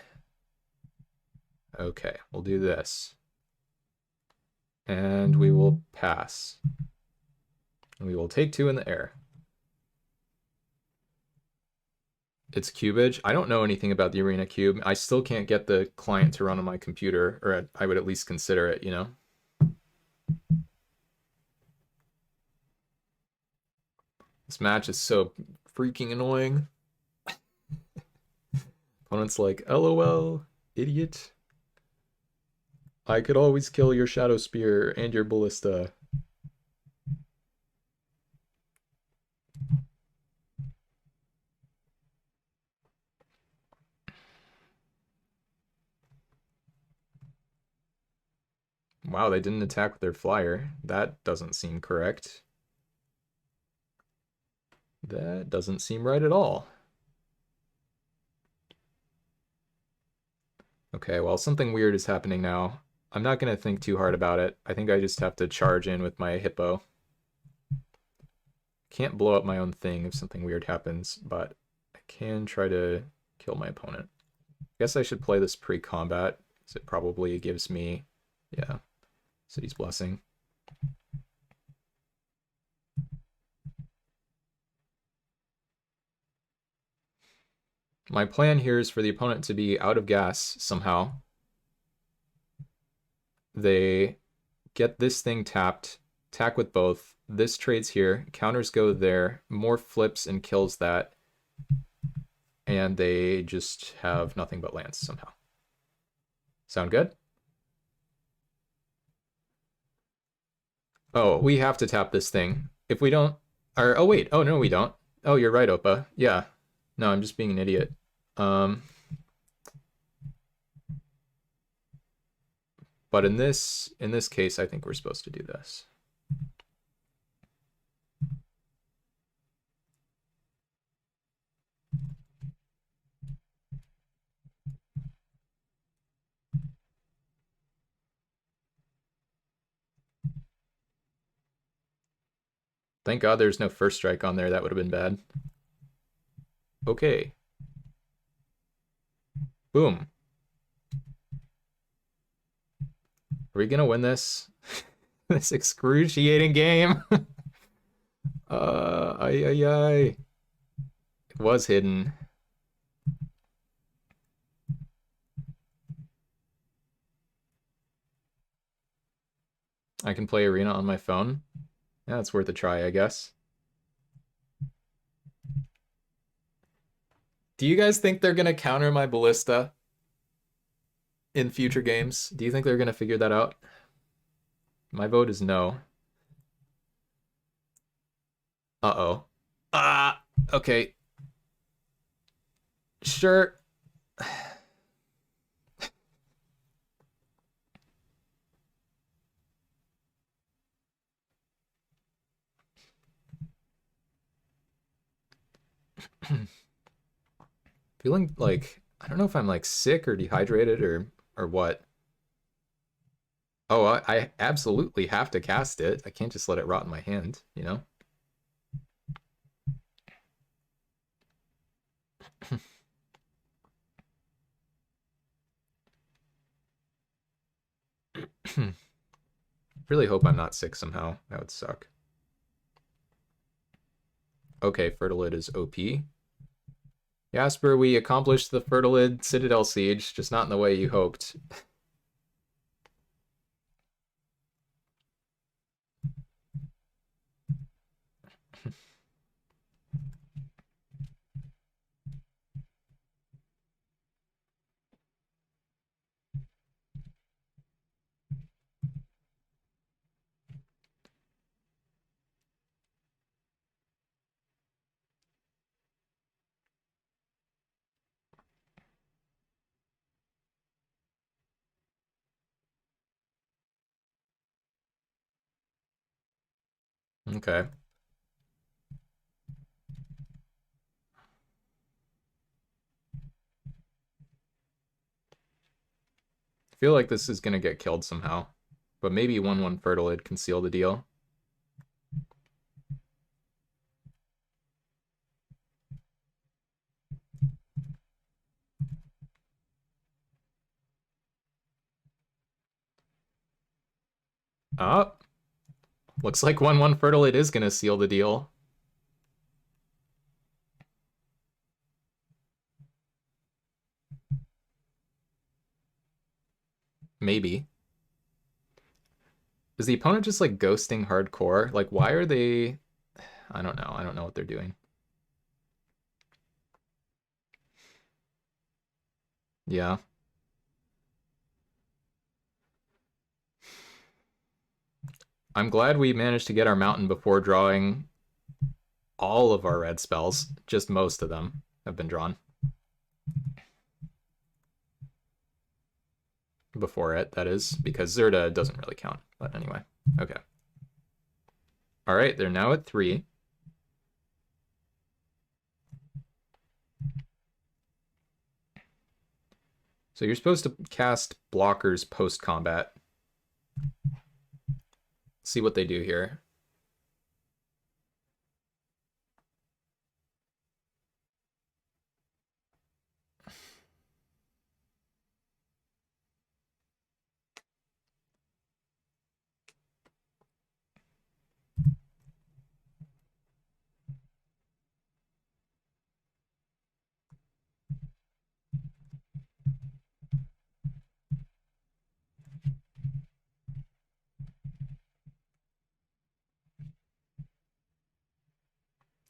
Okay, we'll do this. And we will pass. And we will take 2 in the air. It's cubage. I don't know anything about the arena cube. I still can't get the client to run on my computer, or I would at least consider it, you know? This match is so freaking annoying. Opponent's like, LOL, idiot. I could always kill your Shadow Spear and your Ballista. Wow, they didn't attack with their flyer. That doesn't seem correct. That doesn't seem right at all. Okay, well, something weird is happening now. I'm not going to think too hard about it. I think I just have to charge in with my hippo. Can't blow up my own thing if something weird happens, but I can try to kill my opponent. I guess I should play this pre-combat, because it probably gives me, yeah, City's Blessing. My plan here is for the opponent to be out of gas somehow. They get this thing tapped, attack with both. This trades here, counters go there, more flips and kills that, and they just have nothing but lands somehow. Sound good? Oh, we have to tap this thing. If we don't, or oh wait, oh no, we don't. Oh, you're right, Opa. Yeah. No, I'm just being an idiot. But in this case, I think we're supposed to do this. Thank God there's no first strike on there. That would have been bad. Okay. Boom. Are we gonna win this? This excruciating game? Ay, ay, ay. It was hidden. I can play Arena on my phone. Yeah, it's worth a try, I guess. Do you guys think they're gonna counter my ballista in future games? Do you think they're gonna figure that out? My vote is no. Uh-oh. Ah, okay. Sure. Feeling like I don't know if I'm like sick or dehydrated or what. Oh, I absolutely have to cast it. I can't just let it rot in my hand, you know? Really hope I'm not sick somehow. That would suck. Okay, Fertilid is OP. Jasper, we accomplished the Fertilid Citadel Siege, just not in the way you hoped. Okay. I feel like this is gonna get killed somehow. But maybe 1/1 Fertilid can seal the deal. Oh, looks like 1/1 Fertilid is gonna seal the deal. Maybe. Is the opponent just like ghosting hardcore? Like, why are they? I don't know. I don't know what they're doing. Yeah. I'm glad we managed to get our mountain before drawing all of our red spells. Just most of them have been drawn before it, that is, because Zerda doesn't really count. But anyway, okay. All right, they're now at 3. So you're supposed to cast blockers post-combat. See what they do here.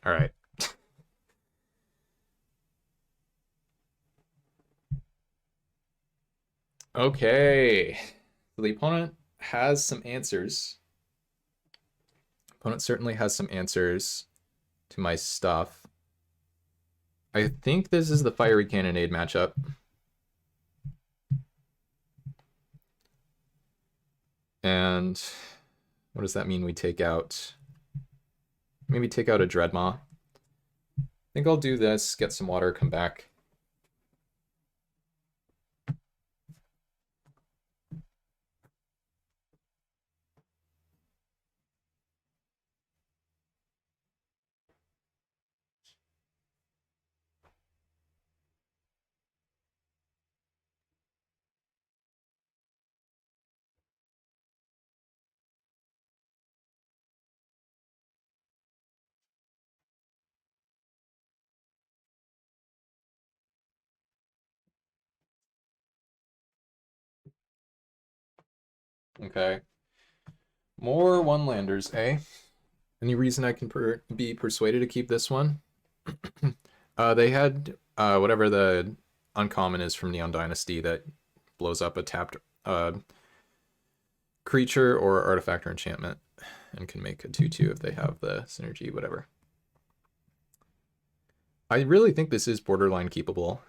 All right. Okay. So the opponent has some answers. Opponent certainly has some answers to my stuff. I think this is the Fiery Cannonade matchup. And what does that mean we take out? Maybe take out a Dreadmaw. I think I'll do this, get some water, come back. Okay. More one-landers, eh? Any reason I can be persuaded to keep this one? They had whatever the uncommon is from Neon Dynasty that blows up a tapped creature or artifact or enchantment and can make a 2/2 if they have the synergy, whatever. I really think this is borderline keepable.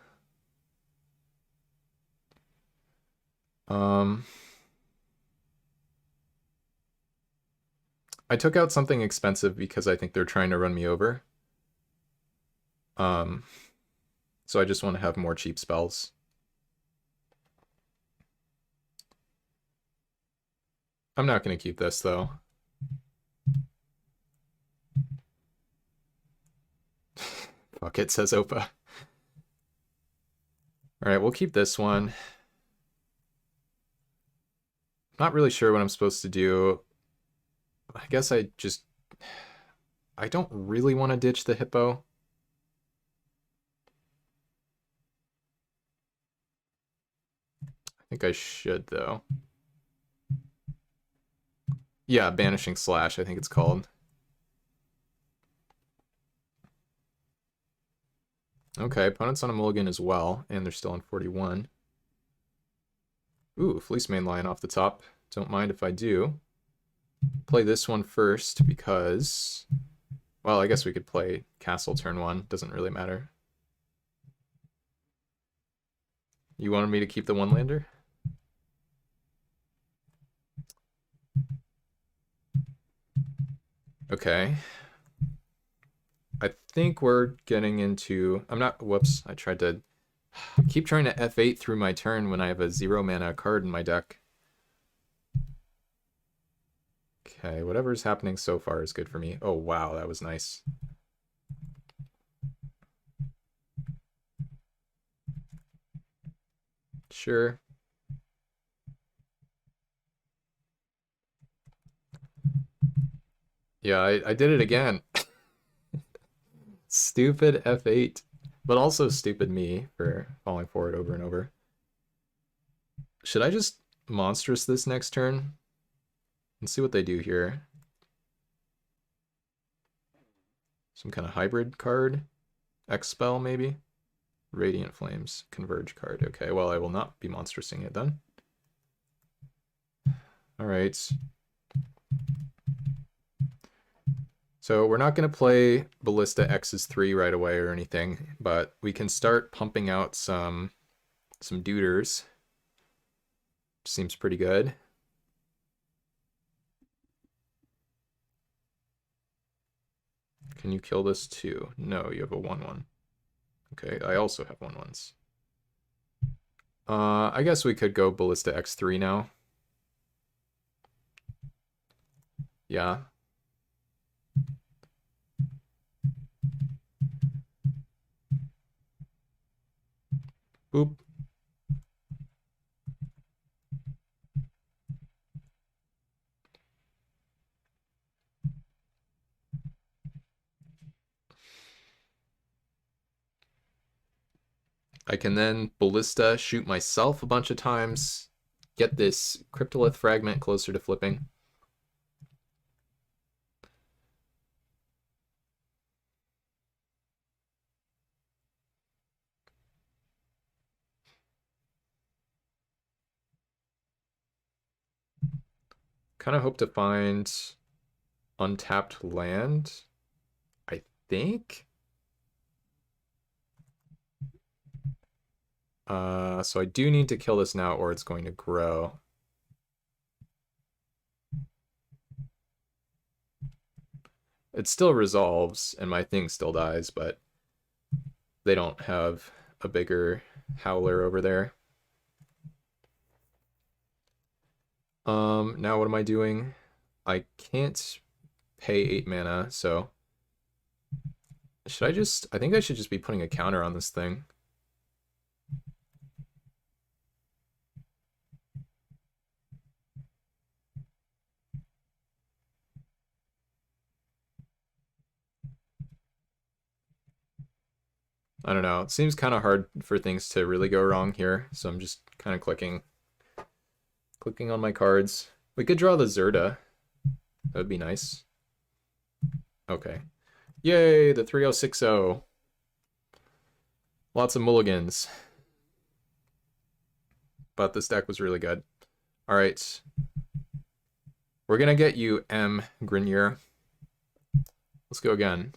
I took out something expensive because I think they're trying to run me over. So I just want to have more cheap spells. I'm not going to keep this, though. Fuck it, says Opa. Alright, we'll keep this one. Not really sure what I'm supposed to do. I guess I don't really want to ditch the hippo. I think I should, though. Yeah, Banishing Slash, I think it's called. Okay, opponent's on a mulligan as well, and they're still on 41. Ooh, Fleece Mane Lion off the top. Don't mind if I do. Play this one first because... Well, I guess we could play Castle turn 1. Doesn't really matter. You wanted me to keep the one-lander? Okay. I think we're getting into... Whoops. I tried to... keep trying to F8 through my turn when I have a 0-mana card in my deck. Okay, whatever's happening so far is good for me. Oh, wow, that was nice. Sure. Yeah, I did it again. Stupid F8. But also stupid me for falling for it over and over. Should I just monstrous this next turn? Let's see what they do here. Some kind of hybrid card? X-Spell, maybe? Radiant Flames, Converge card. Okay, well, I will not be monstrosing it then. Alright. So we're not going to play Ballista X's 3 right away or anything, but we can start pumping out some duders. Seems pretty good. Can you kill this too? No, you have a 1/1. Okay, I also have 1/1s. I guess we could go Ballista X3 now. Yeah. Boop. I can then Ballista shoot myself a bunch of times, get this Cryptolith fragment closer to flipping. Kind of hope to find untapped land, I think. So I do need to kill this now or it's going to grow. It still resolves and my thing still dies, but they don't have a bigger howler over there. Now what am I doing? I can't pay 8 mana, so should I just, I think I should just be putting a counter on this thing. I don't know. It seems kind of hard for things to really go wrong here, so I'm just kind of clicking on my cards. We could draw the Zerda. That would be nice. Okay. Yay, the 3060. Lots of mulligans. But this deck was really good. All right. We're going to get you M, Grenier. Let's go again.